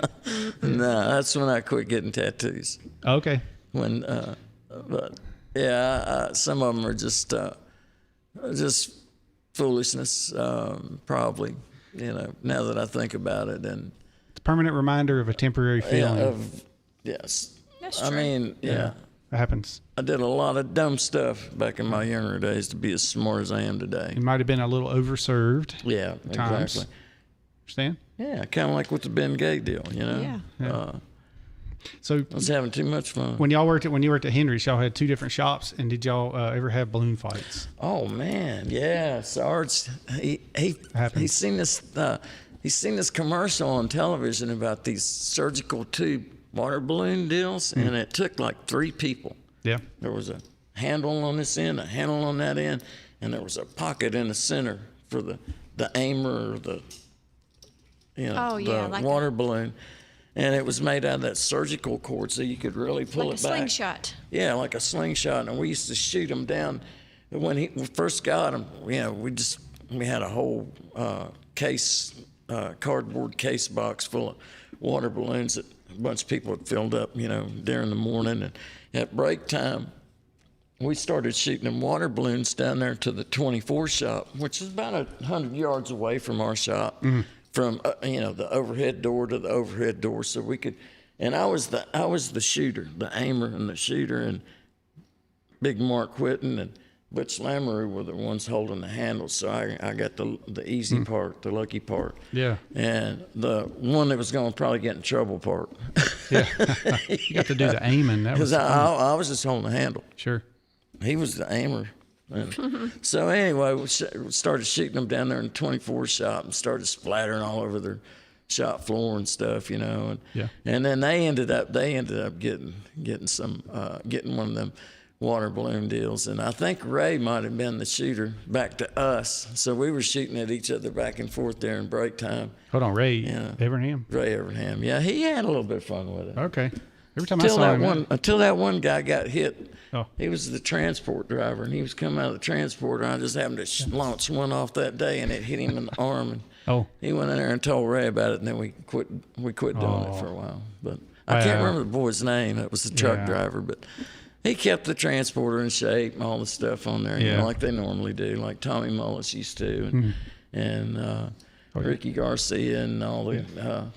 No, that's when I quit getting tattoos.
Okay.
When, but yeah, some of them are just foolishness. Probably, now that I think about it, and
it's a permanent reminder of a temporary feeling.
Yes.
That's
I
true.
mean, yeah.
That happens.
I did a lot of dumb stuff back in my younger days to be as smart as I am today.
You might have been a little overserved.
Yeah,
times.
exactly.
Understand?
Yeah, kind of like with the Ben Gay deal,
Yeah.
So
I was having too much fun.
when you worked at Hendricks, y'all had two different shops, and did y'all ever have balloon fights?
Oh man, yeah. Sarge, he's seen this. He's seen this commercial on television about these surgical tube water balloon deals, and it took like 3 people.
Yeah.
There was a handle on this end, a handle on that end, and there was a pocket in the center for the aimer or the
like
water balloon. And it was made out of that surgical cord, so you could really pull
like
it
a
back.
slingshot.
Yeah, like a slingshot. And we used to shoot them down. When we first got them, we had a whole cardboard case box full of water balloons that a bunch of people had filled up, during the morning. And at break time, we started shooting them water balloons down there to the 24 shop, which is about 100 yards away from our shop. Mm-hmm. From the overhead door to the overhead door, so we could. And I was the shooter, the aimer, and the shooter, and Big Mark Whitten and Butch Lamoureux were the ones holding the handle. So I got the easy part, the lucky part. Yeah. And the one that was going to probably get in trouble part.
Yeah. You got to do the aiming. That was
I was just holding the handle.
Sure.
He was the aimer. So anyway, we started shooting them down there in the 24 shop and started splattering all over their shop floor and stuff, And then they ended up getting one of them water balloon deals, and I think Ray might have been the shooter back to us. So we were shooting at each other back and forth there in break time.
Hold on, Ray Evernham.
Ray Evernham, yeah, he had a little bit of fun with it.
Okay. Every time I saw him,
until that one guy got hit. Oh. He was the transport driver, and he was coming out of the transporter. I just happened to launch one off that day, and it hit him in the arm. And he went in there and told Ray about it, and then we quit doing it for a while. But I can't remember the boy's name. It was the truck driver, but he kept the transporter in shape and all the stuff on there, like they normally do, like Tommy Mullis used to, and Ricky Garcia and all the.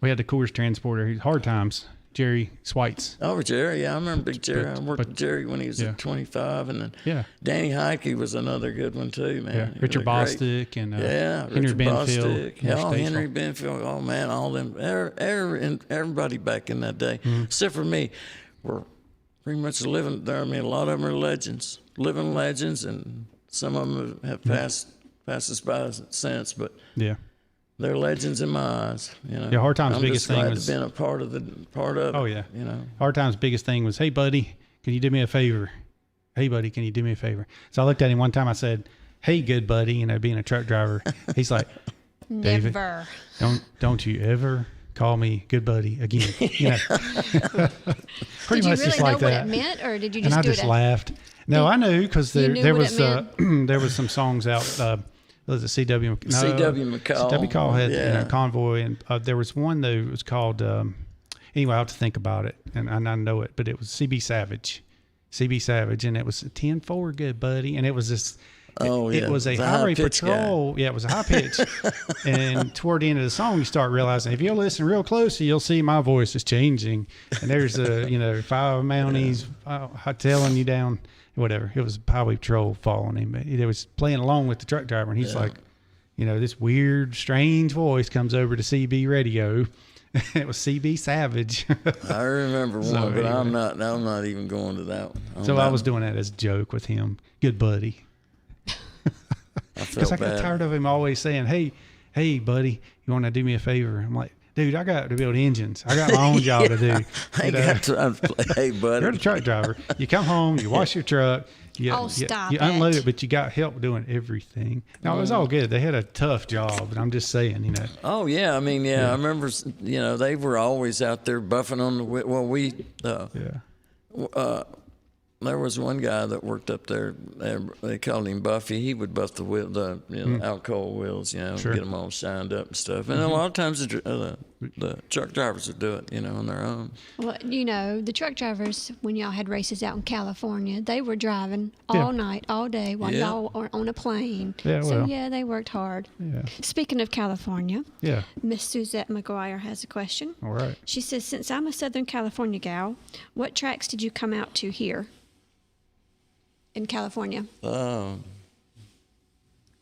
We had the Coors transporter. Hard Times. Jerry Sweitz.
Oh, Jerry, yeah, I remember Big Jerry. I worked with Jerry when he was at 25, and then Danny Heike was another good one too, man.
Yeah. Richard Bostick and Henry
Benfield. Henry Benfield. Oh man, all them, everybody back in that day, except for me, were pretty much living there. I mean, a lot of them are legends, living legends, and some of them have passed us by since, but they're legends in my eyes,
Yeah, Hard Times' biggest thing was
been a part of it.
Oh yeah, Hard Times' biggest thing was, hey buddy, can you do me a favor? Hey buddy, can you do me a favor? So I looked at him one time. I said, hey, good buddy, being a truck driver. He's like, David,
never.
Don't you ever call me good buddy again. Pretty much just like that. Did you really know what it meant,
or did you just?
And I just laughed. No, I knew because there was there was some songs out. Was it C.W. McCall?
C.W. McCall.
C.W. McCall had Convoy, and there was one though. It was called. Anyway, I have to think about it, and I know it, but it was C.B. Savage, and it was 10-4, good buddy, and it was this. It was a highway patrol. Yeah, it was a high pitch. And toward the end of the song, you start realizing if you listen real closely, you'll see my voice is changing, and there's 5 Mounties tailing you down. Whatever. It was highway patrol following him. But he was playing along with the truck driver, and he's like, this weird, strange voice comes over to CB radio. It was CB Savage.
I remember one,
So,
but I'm
anyway.
not even going to that one.
So I was doing that as a joke with him. Good buddy.
I
Because
felt
I got
bad.
tired of him always saying, hey, buddy, you want to do me a favor? I'm like, dude, I got to build engines. I got my own job to do.
I ain't got time to play. Hey, buddy.
You're the truck driver. You come home, you wash your truck. You,
Stop
you unload
it.
it, but you got help doing everything. No, it was all good. They had a tough job, but I'm just saying,
Oh, yeah. I mean, I remember, they were always out there buffing on the there was one guy that worked up there. They called him Buffy. He would buff the alcohol wheels,
Sure.
get them all shined up and stuff. And a lot of times the truck drivers would do it, on their own.
Well, the truck drivers, when y'all had races out in California, they were driving all night, all day while y'all were on a plane.
Yeah,
So,
well.
they worked hard.
Yeah.
Speaking of California,
Yeah.
Miss Suzette McGuire has a question.
All right.
She says, since I'm a Southern California gal, what tracks did you come out to here in California?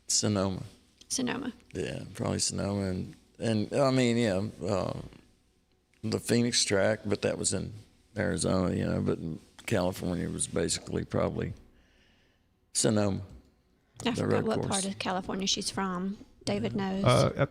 Sonoma.
Sonoma.
Yeah, probably Sonoma. And I mean, the Phoenix track, but that was in Arizona, but California was basically probably Sonoma.
I
the
forgot
road
what
course.
part of California she's from. David knows.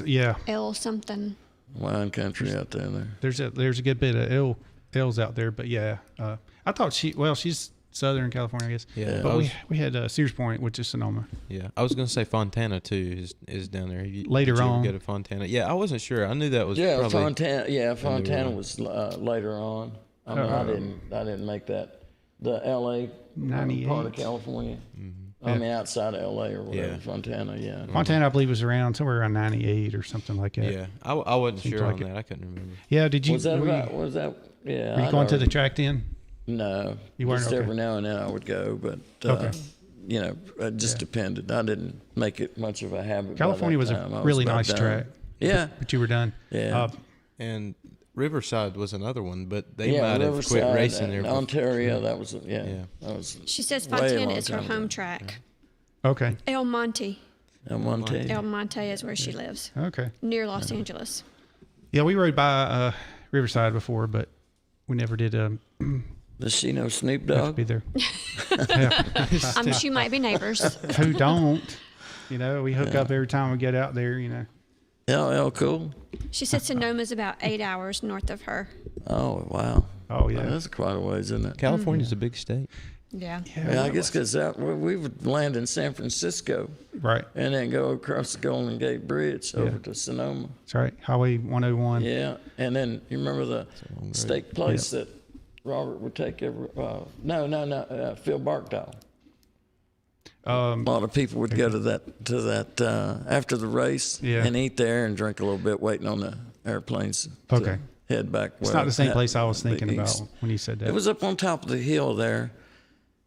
Yeah.
L something.
Wine country out there.
There's a good bit of L's out there, but yeah. I thought she's Southern California, I guess.
Yeah,
But we had Sears Point, which is Sonoma.
Yeah, I was gonna say Fontana too is down there.
Later
did you ever
on.
go to Fontana? Yeah, I wasn't sure. I knew that was
Yeah,
probably
Fontana. Yeah, Fontana
one.
was later on. I mean, I didn't make that. The L.A.
98.
part of California.
Mm-hmm.
I mean, outside of L.A. or whatever.
Yeah.
Fontana. Yeah.
Fontana, I believe, was around somewhere around 98 or something like that.
Yeah, I wasn't
Seemed
sure
like
on
it.
that. I couldn't remember.
Yeah, did you?
Was that
were you-
about? Was that? Yeah.
Were you going to the track then?
No.
You weren't?
Just
Okay.
every now and then I would go, but
Okay.
it just depended. I didn't make it much of a habit. by
California
that
was a
time. I
really
about
nice
done.
track.
Yeah.
But you were done.
Yeah.
And Riverside was another one, but they
Yeah,
might have quit
Riverside,
racing there.
Ontario, that was
Yeah.
That was
She says
way a
Fontana
long
is her
time
home
ago.
track.
Okay.
El Monte.
El Monte.
El Monte is where she lives,
Okay.
near Los Angeles.
Yeah, we rode by Riverside before, but we never did
Does she know Snoop
have to
Dogg?
be there. Yeah.
She might be neighbors.
Who don't? We hook up every time we get out there,
LL Cool.
She said Sonoma's about 8 hours north of her.
Oh wow.
Oh, yeah.
That's quite a ways, isn't it?
California's a big state.
Yeah.
Yeah, I guess because we would land in San Francisco
Right.
and then go across the Golden Gate Bridge over to Sonoma.
That's right. Highway 101.
Yeah, and then you remember the steak place that Robert would take every. Phil Barkdale. A lot of people would go to that after the race and eat there and drink a little bit, waiting on the airplanes to head back.
It's not the same place I was thinking about when you said that.
It was up on top of the hill there,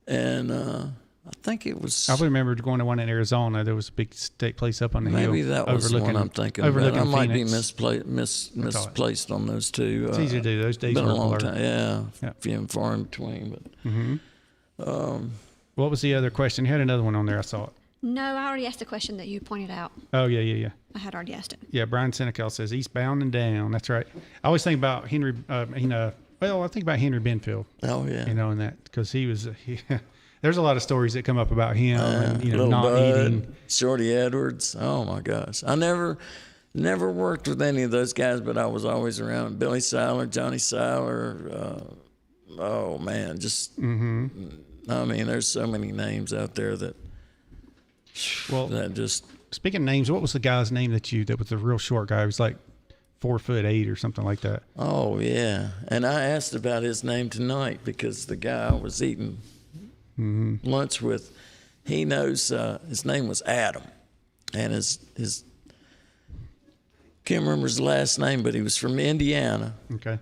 and I think it was.
I remember going to one in Arizona. There was a big steak place up on the hill.
Maybe that was the one I'm thinking about. I might be misplaced on those two.
It's easy to do. Those days
been
were
a long
blurred.
time. Yeah, few and far in between. But
What was the other question? You had another one on there. I saw it.
No, I already asked the question that you pointed out.
Oh, yeah.
I had already asked it.
Yeah, Brian Senecal says eastbound and down. That's right. I always think about Henry, I think about Henry Benfield.
Oh, yeah.
And that, because there's a lot of stories that come up about him and,
Little
not
Bud,
eating.
Shorty Edwards. Oh, my gosh. I never worked with any of those guys, but I was always around Billy Seiler, Johnny Seiler. Oh, man, just, I mean, there's so many names out there that just.
Speaking of names, what was the guy's name that was the real short guy? He was like 4'8" or something like that.
Oh, yeah. And I asked about his name tonight because the guy I was eating lunch with, he knows his name was Adam. And his can't remember his last name, but he was from Indiana.
Okay.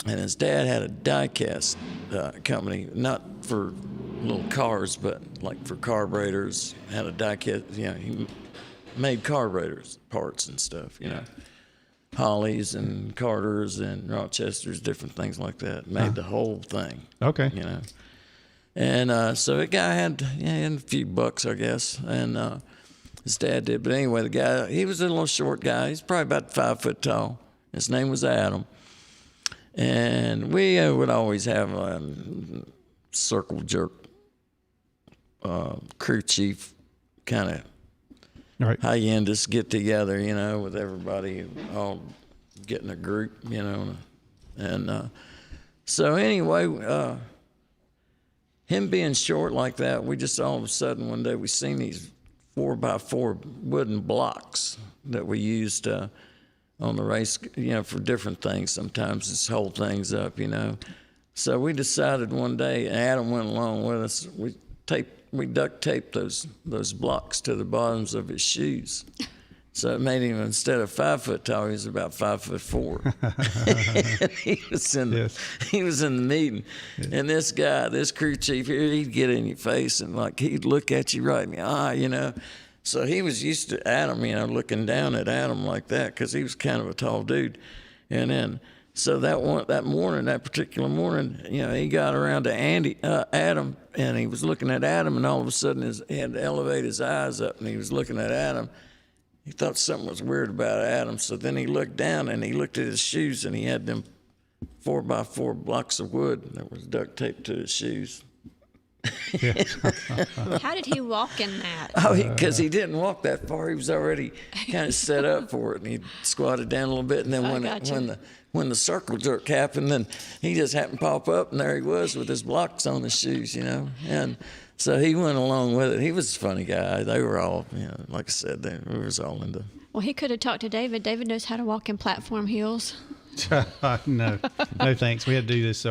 And his dad had a die-cast company, not for little cars, but like for carburetors. Had a die-cast, he made carburetors, parts and stuff, Hollies and Carters and Rochesters, different things like that. Made the whole thing.
Okay.
And so the guy had a few bucks, I guess, and his dad did. But anyway, the guy, he was a little short guy. He's probably about 5 foot tall. His name was Adam. And we would always have circle jerk crew chief kind of high-enders get together, you know, with everybody all get in a group, you know. And so anyway, him being short like that, we just all of a sudden one day we seen these 4x4 wooden blocks that we used on the race, you know, for different things. Sometimes just hold things up, you know. So we decided one day, and Adam went along with us, we duct taped those blocks to the bottoms of his shoes. So it made him, instead of 5 foot tall, he was about 5'4". He was in the meeting, and this guy, this crew chief here, he'd get in your face and like he'd look at you right in the eye, you know. So he was used to Adam, you know, looking down at Adam like that because he was kind of a tall dude. And then so that particular morning, you know, he got around to Adam, and he was looking at Adam, and all of a sudden he had to elevate his eyes up, and he was looking at Adam. He thought something was weird about Adam, so then he looked down and he looked at his shoes, and he had them 4x4 blocks of wood that was duct taped to his shoes.
How did he walk in that?
Oh, because he didn't walk that far. He was already kind of set up for it, and he squatted down a little bit, and then when the circle jerk happened, then he just happened to pop up, and there he was with his blocks on his shoes, you know, and so he went along with it. He was a funny guy. They were all, you know, like I said, we was all into.
Well, he could have talked to David. David knows how to walk in platform heels.
No thanks. We had to do this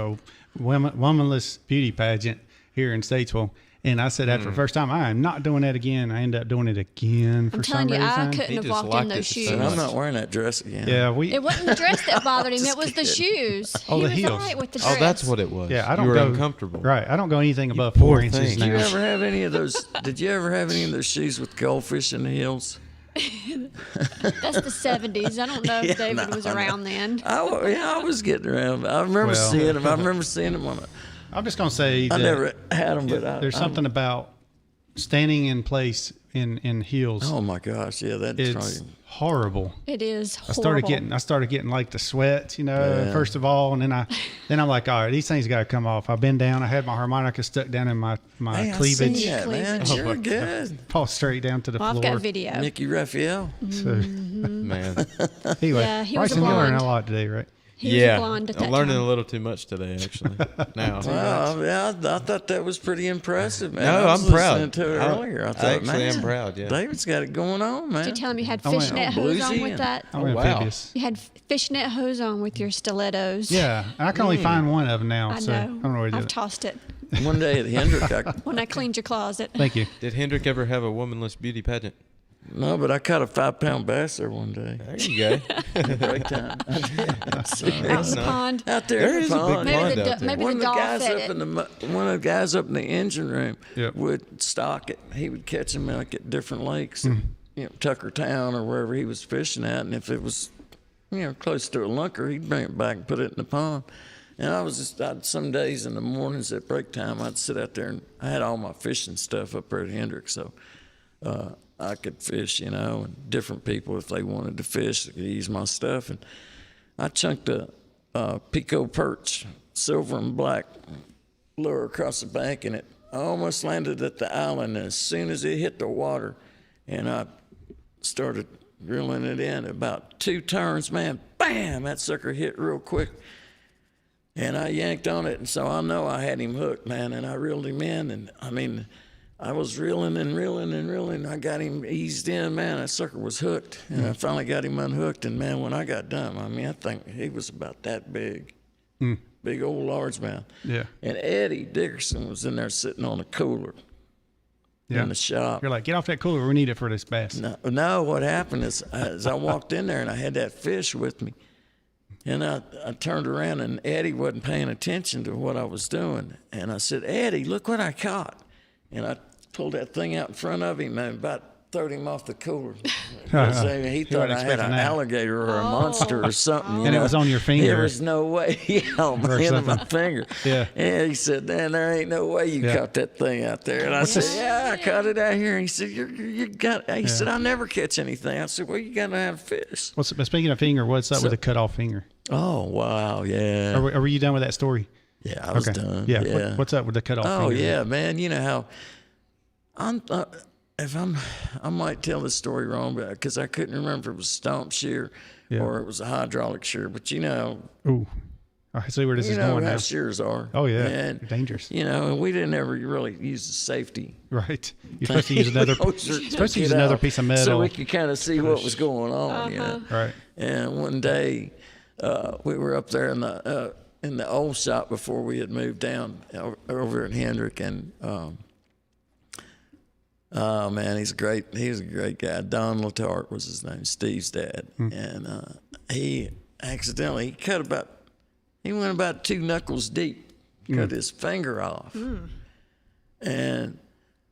womanless beauty pageant here in Statesville. And I said after the first time, I am not doing that again. I ended up doing it again for some reason.
I couldn't have walked in those shoes.
I'm not wearing that dress again.
Yeah,
it wasn't the dress that bothered him. It was the shoes.
Oh, the
he was
heels.
all right with the dress.
Oh, that's what it was.
Yeah, I don't
you were
go
uncomfortable.
Right, I don't go anything above 4 inches now.
Did you ever have any of those? Did you ever have any of those shoes with goldfish in the heels?
That's the 70s. I don't know if David was around then.
I was getting around. I remember seeing them. I remember seeing them on
I'm just going to say
I never had them, but
there's something about standing in place in heels.
Oh my gosh, yeah, that's
horrible.
It is horrible.
I started getting like the sweats, you know, first of all, and then I'm like, all right, these things got to come off. I've been down. I had my harmonica stuck down in my cleavage.
I see that, man. You're good.
Fall straight down to the floor.
I've got video.
Mickey Raphael.
Man.
Anyway,
yeah, he was
Bryson, you learned a lot today, right?
He was a blonde at that
I'm learning
time.
a little too much today, actually. Now,
well, yeah, I thought that was pretty impressive, man.
No,
I was
I'm proud.
listening to it earlier. I thought,
actually am proud. Yeah,
David's got it going on, man.
Did you tell him you had fishnet hose on with that?
Oh, wow.
You had fishnet hose on with your stilettos.
Yeah, I can only find one of them now.
I
so
know.
I don't know where to do
I've tossed it.
One day at Hendrick,
when I cleaned your closet.
Thank you.
Did Hendrick ever have a womanless beauty pageant?
No, but I caught a 5-pound bass there one day.
There you go.
Break time.
Out in the pond.
Out there in the pond.
Maybe
one
the
of the
golf
guys one of the guys up in the engine room
Yep.
would stock it. He would catch them like at different lakes, you know, Tuckertown or wherever he was fishing at, and if it was, you know, close to a lunker, he'd bring it back and put it in the pond. And I'd some days in the mornings at break time, I'd sit out there and I had all my fishing stuff up there at Hendrick, so I could fish, you know, and different people, if they wanted to fish, they could use my stuff. And I chunked a Pico perch, silver and black, lure across the bank, and it almost landed at the island. And as soon as it hit the water, and I started reeling it in, about 2 turns, man, bam, that sucker hit real quick. And I yanked on it, and so I know I had him hooked, man, and I reeled him in, and I mean, I was reeling and reeling and reeling. I got him eased in, man. That sucker was hooked. And I finally got him unhooked. And, man, when I got done, I mean, I think he was about that big. Big old largemouth.
Yeah.
And Eddie Dickerson was in there sitting on a cooler in the shop.
You're like, get off that cooler. We need it for this bass.
No, what happened is as I walked in there and I had that fish with me, and I turned around and Eddie wasn't paying attention to what I was doing. And I said, Eddie, look what I caught. And I pulled that thing out in front of him, and about throwed him off the cooler. He
wasn't
thought I had
expecting
an
that.
alligator or a monster or something.
And it was on your finger.
There was no way. On the end of my finger.
Yeah.
And he said, "Man, there ain't no way you caught that thing out there." And I said, "Yeah, I caught it out here." And he said, "You got." He said, "I never catch anything." I said, "Well, you got to have fish."
Well, speaking of finger, what's up with the cut off finger?
Oh wow, yeah.
Are were you done with that story?
Yeah, I was done.
Yeah.
Yeah.
What's up with the cut off finger?
Oh yeah, man. You know how I might tell the story wrong, but because I couldn't remember if it was stomp shear or it was a hydraulic shear. But you know,
Ooh, I see where this is going
how
now.
shears are.
Oh yeah,
and,
they're dangerous.
You know, and we didn't ever really use the safety.
Right. You're supposed to use another. Supposed to use another piece of metal,
so we could kind of see what was going on. You know?
Right.
And one day, we were up there in the old shop before we had moved down over at Hendrick, and oh man, he's a great guy. Don Letarte was his name, Steve's dad, and he accidentally he went about 2 knuckles deep, cut his finger off, and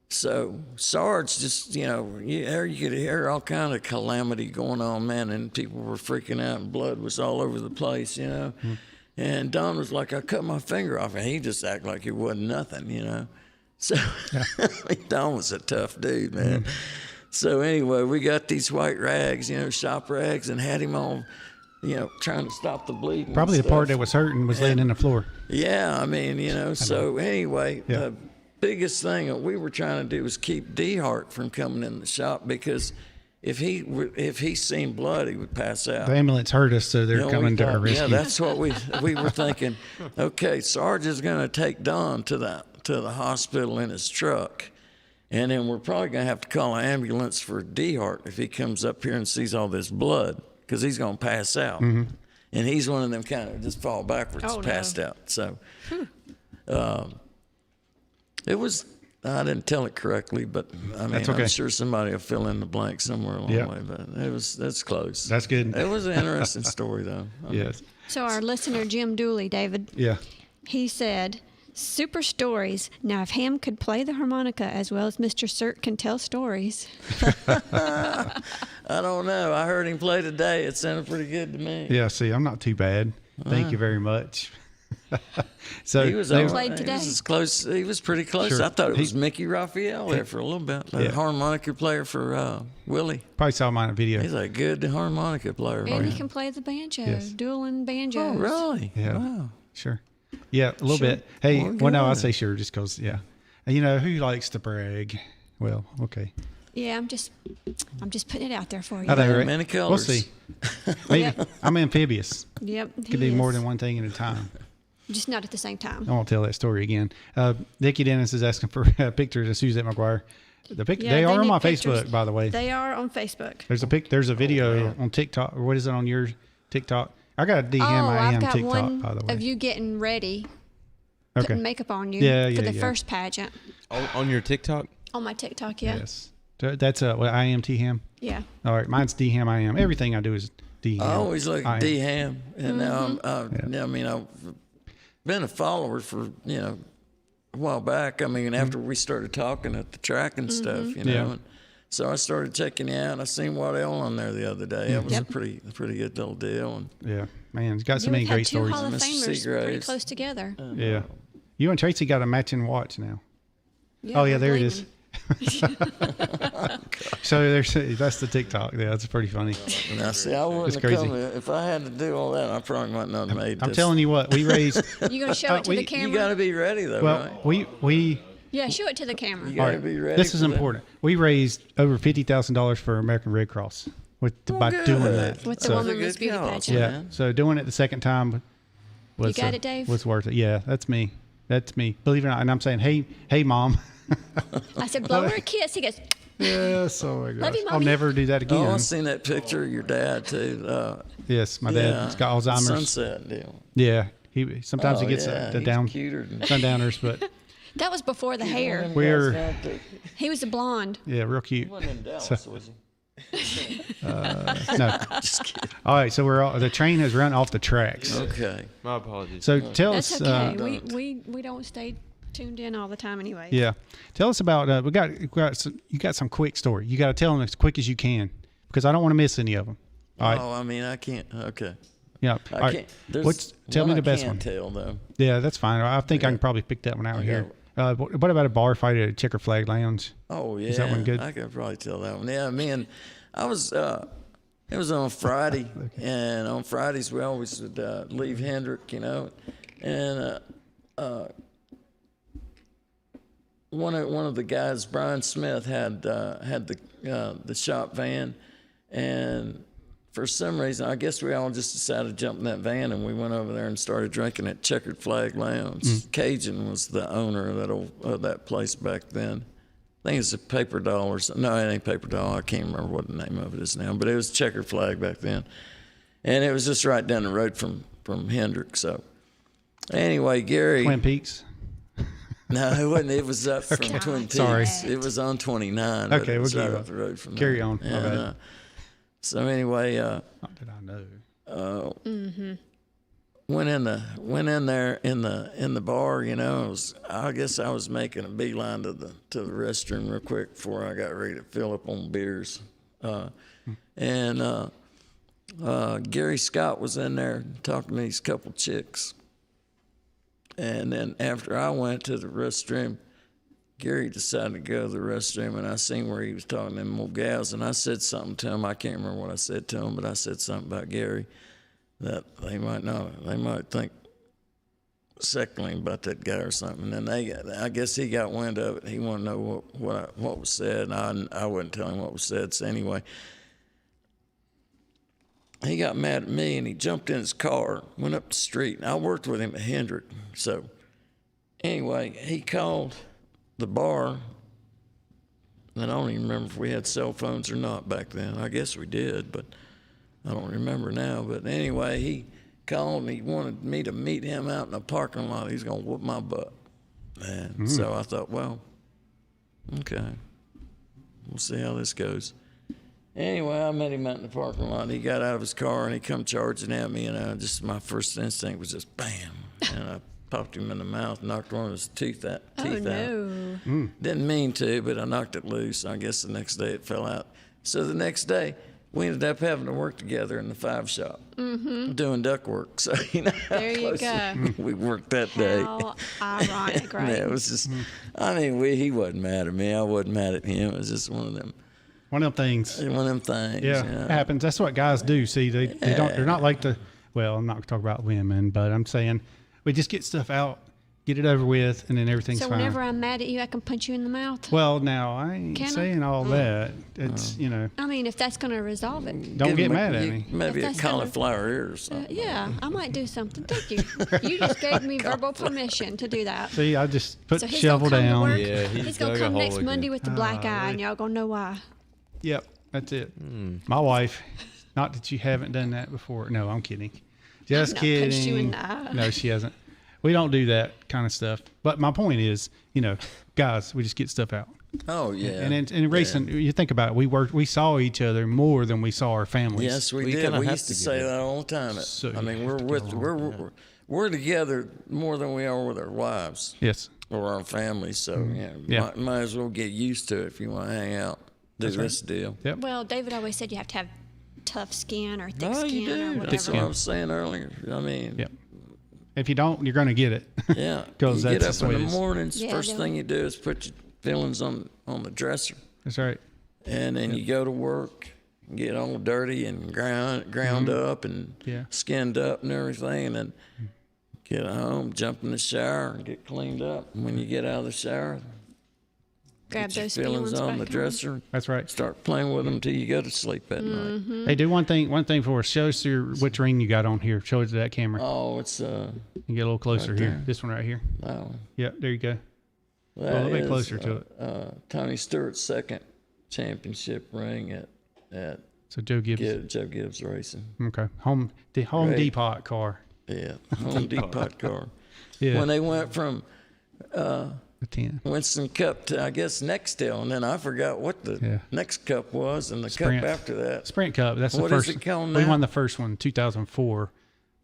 so Sarge just you could hear all kind of calamity going on, man, and people were freaking out, and blood was all over the place, you know. And Don was like, "I cut my finger off," and he just acted like it wasn't nothing, you know. So Don was a tough dude, man. So anyway, we got these white rags, shop rags, and had him on, trying to stop the bleeding.
Probably the part that was hurting was laying in the floor.
Yeah, I mean, so anyway, the biggest thing that we were trying to do was keep D-Hart from coming in the shop, because if he seen blood, he would pass out.
The ambulance heard us, so they're coming to our rescue.
Yeah, that's what we were thinking. Okay, Sarge is going to take Don to the hospital in his truck, and then we're probably going to have to call an ambulance for D-Hart if he comes up here and sees all this blood, because he's going to pass out. And he's one of them kind of just fall backwards, passed out. So it was. I didn't tell it correctly, but I mean, I'm sure somebody will fill in the blank somewhere along the way. But that's close.
That's good.
It was an interesting story, though.
Yes.
So our listener Jim Dooley, David.
Yeah.
He said, "Super stories. Now, if Hamm could play the harmonica as well as Mr. Sirt can tell stories."
I don't know. I heard him play today. It sounded pretty good to me.
Yeah. See, I'm not too bad. Thank you very much. So
he was
played today.
He was close. He was pretty close.
Sure.
I thought it was Mickey Raphael there for a little bit. The harmonica player for Willie.
Probably saw him on a video.
He's a good harmonica player.
And he can play the banjo, dueling banjos.
Oh, really?
Yeah.
Wow.
Sure. Yeah, a little bit. Hey, well, no, I say sure just because, yeah. And who likes to brag? Well, okay.
Yeah, I'm just putting it out there for you.
I think,
many colors.
We'll see. Maybe. I'm amphibious.
Yep.
Could do more than one thing at a time.
Just not at the same time.
I won't tell that story again. Dickie Dennis is asking for pictures of Suzette McGuire. They are on my Facebook, by the way.
They are on Facebook.
There's a video on TikTok. Or what is it on your TikTok? I got a DHammiam TikTok,
one
by the way.
of you getting ready,
Okay.
putting makeup on you for the first pageant.
On your TikTok?
On my TikTok, yeah.
Yes. That's I am THammiam.
Yeah.
All right, mine's DHammiam. Everything I do is DHammiam.
I always look at DHammiam, and now I mean, I've been a follower for a while back. I mean, after we started talking at the track and stuff, and so I started checking you out. I seen Waddell on there the other day. That was a pretty good little deal. And
yeah, man, he's got so many great stories.
Hall of Famers pretty close together.
Yeah, you and Tracy got a matching watch now.
Yeah,
oh yeah, there it is. So that's the TikTok. Yeah, that's pretty funny.
Now, see, I wouldn't have come if I had to do all that. I probably might not have made.
I'm telling you what, we raised.
You gonna show it to the camera?
You got to be ready though.
Well,
right?
we.
Yeah, show it to the camera.
You got to be ready.
This is important. We raised over $50,000 for American Red Cross by doing that.
With the Woman's Beauty Pageant.
Yeah, so doing it the second time was.
You got it, Dave?
Was worth it. Yeah, that's me. That's me. Believe it or not, and I'm saying, hey, Mom.
I said, blow her a kiss. He goes.
Yes, oh my gosh.
Love you,
I'll
Mommy.
never do that again.
Oh, I've seen that picture of your dad too.
Yes, my dad. He's got Alzheimer's.
Sunset deal.
Yeah, he sometimes he gets the sundowners, but
that was before the hair. He was a blonde.
Yeah, real cute.
He wasn't in Dallas, was he?
No, just kidding. All right, so the train has run off the tracks.
Okay,
my apologies.
So tell us.
That's okay. We don't stay tuned in all the time anyway.
Yeah. Tell us about, you got some quick story. You got to tell them as quick as you can because I don't want to miss any of them. All right.
Oh, I mean, I can't. Okay.
Yeah.
I can't.
Tell me the best one.
Tell though.
Yeah, that's fine. I think I can probably pick that one out here. What about a bar fight at a Checkered Flag Lounge?
Oh yeah.
Is that one good?
I could probably tell that one. Yeah, man. I was. It was on Friday, and on Fridays we always would leave Hendrick, and one of the guys, Brian Smith, had the shop van, and for some reason, I guess we all just decided to jump in that van, and we went over there and started drinking at Checkered Flag Lounge. Cajun was the owner of that place back then. I think it's a Paper Doll or something. No, it ain't Paper Doll. I can't remember what the name of it is now, but it was Checkered Flag back then, and it was just right down the road from Hendrick. So anyway, Gary.
Twin Peaks.
No, it wasn't. It was up from Twin Peaks.
Sorry.
It was on 29.
Okay,
we'll
right
up the road from
carry
there.
on. My bad.
So anyway,
not that I know.
went in there in the bar. I guess I was making a beeline to the restroom real quick before I got ready to fill up on beers, and Gary Scott was in there talking to these couple chicks. And then after I went to the restroom, Gary decided to go to the restroom, and I seen where he was talking to them old gals, and I said something to him. I can't remember what I said to him, but I said something about Gary that they might think secondly about that guy or something. And I guess he got wind of it. He wanted to know what was said, and I wouldn't tell him what was said. So anyway, he got mad at me, and he jumped in his car, went up the street, and I worked with him at Hendrick. So anyway, he called the bar, and I don't even remember if we had cell phones or not back then. I guess we did, but I don't remember now. But anyway, he called and he wanted me to meet him out in the parking lot. He's going to whoop my butt. And so I thought, well, okay, we'll see how this goes. Anyway, I met him out in the parking lot. He got out of his car and he come charging at me, and just my first instinct was just bam, and I popped him in the mouth, knocked one of his teeth out.
No.
Didn't mean to, but I knocked it loose. I guess the next day it fell out. So the next day, we ended up having to work together in the 5 shop, doing duck work. So
There you go.
We worked that day.
How ironic, right?
Yeah, it was just. I mean, he wasn't mad at me. I wasn't mad at him. It was just one of them.
One of them things. Yeah, it happens. That's what guys do. See, they're not like well, I'm not going to talk about women, but I'm saying we just get stuff out, get it over with, and then everything's fine.
So whenever I'm mad at you, I can punch you in the mouth?
Well, now, I ain't saying all that. It's,
I mean, if that's going to resolve it.
Don't get mad at me.
Maybe a cauliflower ear or something.
Yeah, I might do something. Thank you. You just gave me verbal permission to do that.
See, I just put
So
the
he's
shovel
gonna come to
down.
work.
Yeah,
He's going to come next Monday with the black eye,
right.
and y'all going to know why.
Yep, that's it. My wife, not that you haven't done that before. No, I'm kidding. Just
I've not
kidding.
punched you in the eye.
No, she hasn't. We don't do that kind of stuff. But my point is, guys, we just get stuff out.
Oh yeah.
And in racing, you think about it. We saw each other more than we saw our families.
Yes, we did. We used to say that all the time.
So
I mean, we're together more than we are with our wives.
Yes.
Or our families. So might as well get used to it if you want to hang out. Do this deal.
Yep.
Well, David always said you have to have tough skin or thick
You
skin
do.
or whatever.
That's what I was saying earlier. I mean.
Yep. If you don't, you're going to get it.
Yeah.
Because
you
that's
get up
the way
in
it
the
is.
mornings.
Yeah,
First thing you do is put your feelings on the dresser.
That's right.
And then you go to work, get all dirty and ground up and skinned up and everything, and then get home, jump in the shower, and get cleaned up. And when you get out of the shower,
Grab
get your
those
feelings on
back
the dresser.
That's right.
Start playing with them till you go to sleep at night.
Hey, do one thing for us. Show us which ring you got on here. Show it to that camera.
Oh, it's
You get a little closer
right
here.
there.
This one right here.
that one.
Yep, there you go.
That
a little bit
is,
closer to it.
Tony Stewart's second championship ring at
So Joe Gibbs.
Joe Gibbs Racing.
Okay. Home
Great.
Depot car.
Yeah, Home Depot car.
Yeah.
When they went from
The 10.
Winston Cup to, I guess, Nextel, and then I forgot what the next cup was, and the
Sprint.
cup after that.
Sprint Cup. That's the
What
first.
is it called
We
now?
won the first one, 2004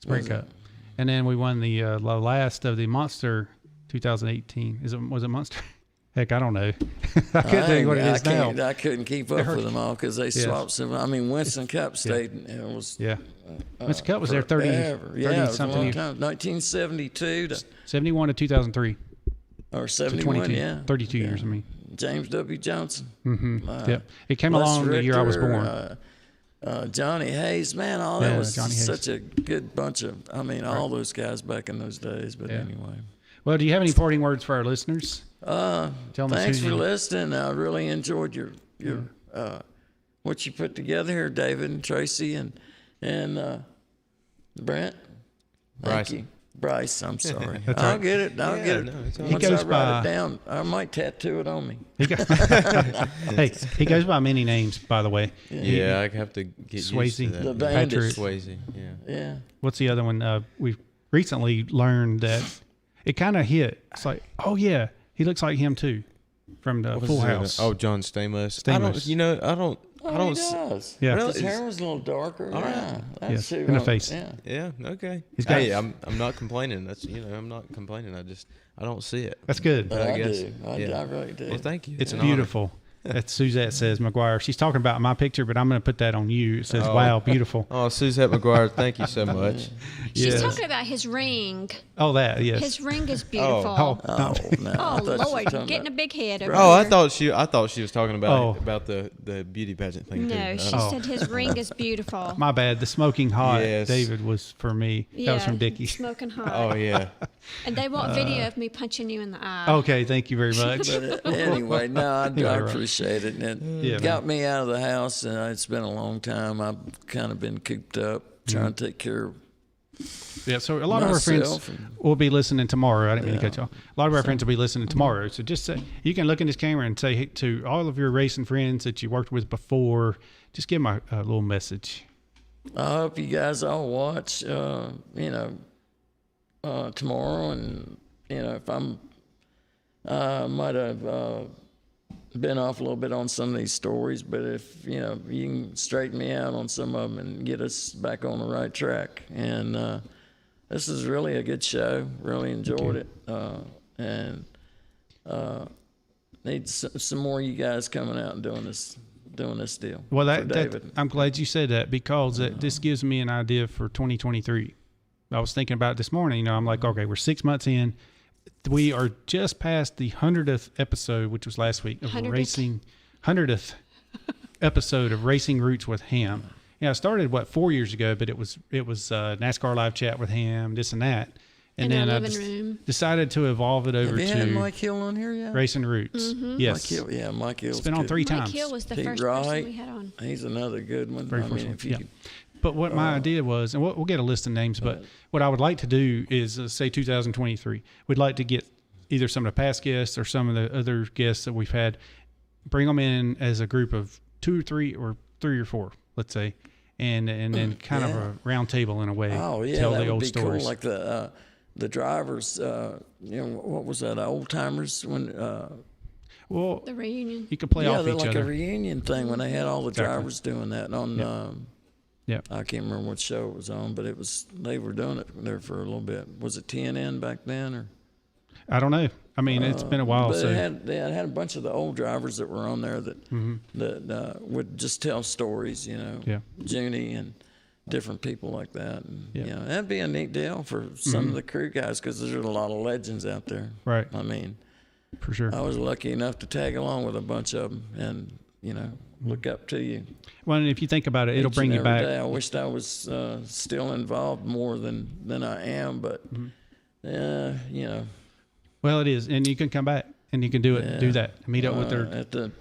Sprint Cup, and then we won the last of the Monster 2018. Was it Munster? Heck, I don't know. I couldn't tell you what it is now.
I couldn't keep up with them all because they swapped some. I mean, Winston Cup stayed. It was
Winston Cup was there 30
it was
something
a long
years.
time. 1972 to
71 to 2003.
Or 71, yeah.
32 years, I mean.
James W. Johnson.
Yep. It came along the year I was born.
Johnny Hayes, man, that was such a good bunch of, all those guys back in those days. But anyway.
Well, do you have any parting words for our listeners?
Thanks for listening. I really enjoyed your what you put together here, David and Tracy and Brent. Thank you. Bryce, I'm sorry. I'll get it. I'll get it. No, once I write it down, I might tattoo it on me.
Hey, he goes by many names, by the way.
Yeah, I have to get
Swayze,
used to that.
The bandit.
Swayze,
Yeah.
What's the other one? We've recently learned that it kind of hit. It's like, oh yeah, he looks like him too, from the Full House.
Oh, John Stamos.
Stamos.
I don't.
He does.
Yeah.
His hair was a little darker.
All right.
That's who
in the face.
Yeah. Okay.
He's got.
Hey, I'm not complaining. That's I'm not complaining. I don't see it.
That's good.
But I
guess.
do. I really do.
Well, thank you.
It's beautiful. That's Suzette says McGuire. She's talking about my picture, but I'm going to put that on you. It says, "Wow, beautiful."
Oh, Suzette McGuire, thank you so much.
She's talking about his ring.
Oh, that yes.
His ring is beautiful.
No.
Lord, getting a big head over
I
here.
thought she was talking about the beauty pageant thing.
No,
too.
she said his ring is beautiful.
My bad. The smoking hot,
Yes.
David, was for me. That was from Dickie.
Smoking hot.
Oh yeah.
And they want video of me punching you in the eye.
Okay, thank you very much.
But anyway, I appreciate it. And it got me out of the house, and it's been a long time. I've kind of been cooped up trying to take care of
Yeah, so a lot of our friends will be listening tomorrow. I didn't mean to cut you off. A lot of our friends will be listening tomorrow. So just say, you can look in this camera and say to all of your racing friends that you worked with before, just give them a little message.
I hope you guys all watch, tomorrow. And, if I might have been off a little bit on some of these stories, but if, you can straighten me out on some of them and get us back on the right track. And this is really a good show. Really enjoyed it. And need some more of you guys coming out and doing this deal.
Well, I'm glad you said that, because this gives me an idea for 2023. I was thinking about it this morning. I'm like, okay, we're 6 months in. We are just past the 100th episode, which was last week, of 100th episode of Racing Roots with Hamm. Yeah, I started 4 years ago, but it was NASCAR live chat with Hamm, this and that, and then I decided to evolve it over
to.
Have you
had Mike Hill on here yet?
Racing Roots.
Mm-hmm.
Yes,
Mike Hill.
It's been on 3 times.
Mike Hill was the first person we had on.
He's another good one.
Very first one. But what my idea was, and we'll get a list of names, but what I would like to do is, say 2023, we'd like to get either some of the past guests or some of the other guests that we've had, bring them in as a group of 2 or 3 or 3 or 4, let's say, and then kind of a round table in a way.
Oh yeah,
tell
that
the
would
old
be
stories.
cool. Like the drivers, what was that? Old timers when.
Well,
the reunion.
You could play off each
like
other.
A reunion thing when they had all the drivers doing that on. I can't remember what show it was on, but they were doing it there for a little bit. Was it TNN back then, or?
I don't know. I mean, it's been a while.
But
so
they had a bunch of the old drivers that were on there that would just tell stories, Junie and different people like that. And, that'd be a neat deal for some of the crew guys, because there's a lot of legends out there.
Right.
I mean,
for sure.
I was lucky enough to tag along with a bunch of them, and look up to you.
Well, and if you think about it, it'll bring you back.
I wished I was still involved more than I am, but
Well, it is, and you can come back and you can do it. Do that. Meet up with their.
At that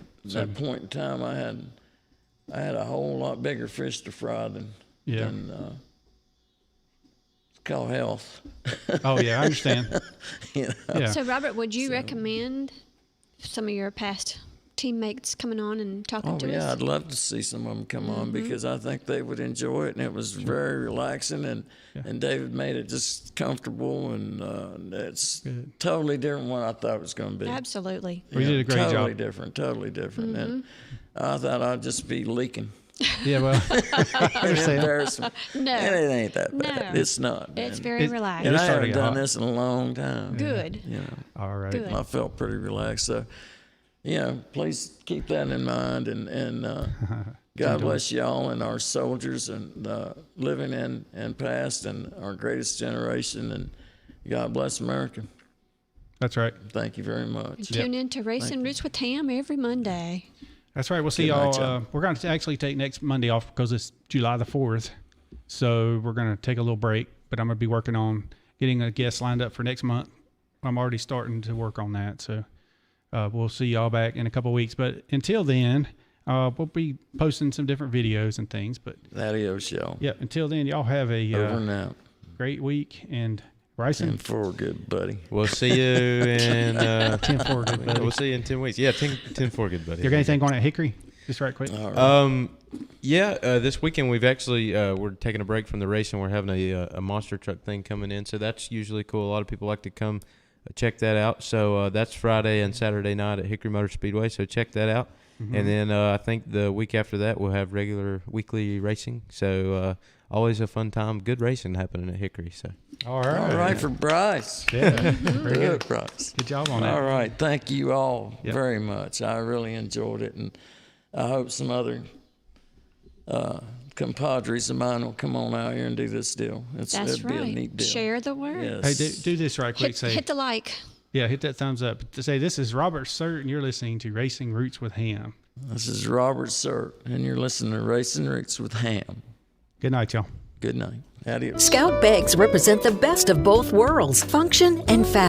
point in time, I had a whole lot bigger fish to fry than it's called health.
Oh yeah, I understand.
So Robert, would you recommend some of your past teammates coming on and talking to us?
Oh yeah, I'd love to see some of them come on, because I think they would enjoy it, and it was very relaxing, and David made it just comfortable, and it's totally different than what I thought it was going to be.
Absolutely.
You did a great job.
Totally different, and I thought I'd just be leaking.
Yeah, well, I understand.
Embarrassment.
No.
And it ain't that bad.
No.
It's not.
It's
man.
very relaxed.
And I
starting
haven't
to get
done
hot.
this in a long time.
Good.
You know,
All right.
Good.
I felt pretty relaxed. So, please keep that in mind. And God bless y'all and our soldiers and living and past and our greatest generation. And God bless America.
That's right.
Thank you very much.
And tune in to Racing Roots with Hamm every Monday.
That's right. We'll see
Good night,
y'all.
y'all.
We're going to actually take next Monday off because it's July the 4th. So we're going to take a little break, but I'm going to be working on getting a guest lined up for next month. I'm already starting to work on that. So we'll see y'all back in a couple of weeks. But until then, we'll be posting some different videos and things. But
Adios, y'all.
yeah, until then, y'all have a
Over and out.
great week and racing.
10-4, good buddy.
We'll see you in
10-4, good buddy.
We'll see you in 10 weeks. Yeah, 10-4, good buddy.
You got anything on at Hickory? Just right quick.
All right.
This weekend we've actually we're taking a break from the racing. We're having a monster truck thing coming in, so that's usually cool. A lot of people like to come check that out. So that's Friday and Saturday night at Hickory Motor Speedway. So check that out.
Mm-hmm.
And then I think the week after that we'll have regular weekly racing. So always a fun time. Good racing happening at Hickory. So
All right.
All right for Bryce.
Yeah. Very
Good,
good.
Bryce.
Good job on that.
All right. Thank you all
Yep.
very much. I really enjoyed it. And I hope some other compadres of mine will come on out here and do this deal.
That's
It'd be a
right.
neat deal.
Share the word.
Yes.
Hey, do this right quick.
Hit the like.
Yeah, hit that thumbs up. To say this is Robert Sirt, and you're listening to Racing Roots with Hamm.
This is Robert Sirt, and you're listening to Racing Roots with Hamm.
Good night, y'all.
Good night. Adios.
Scout bags represent the best of both worlds, function and fashion.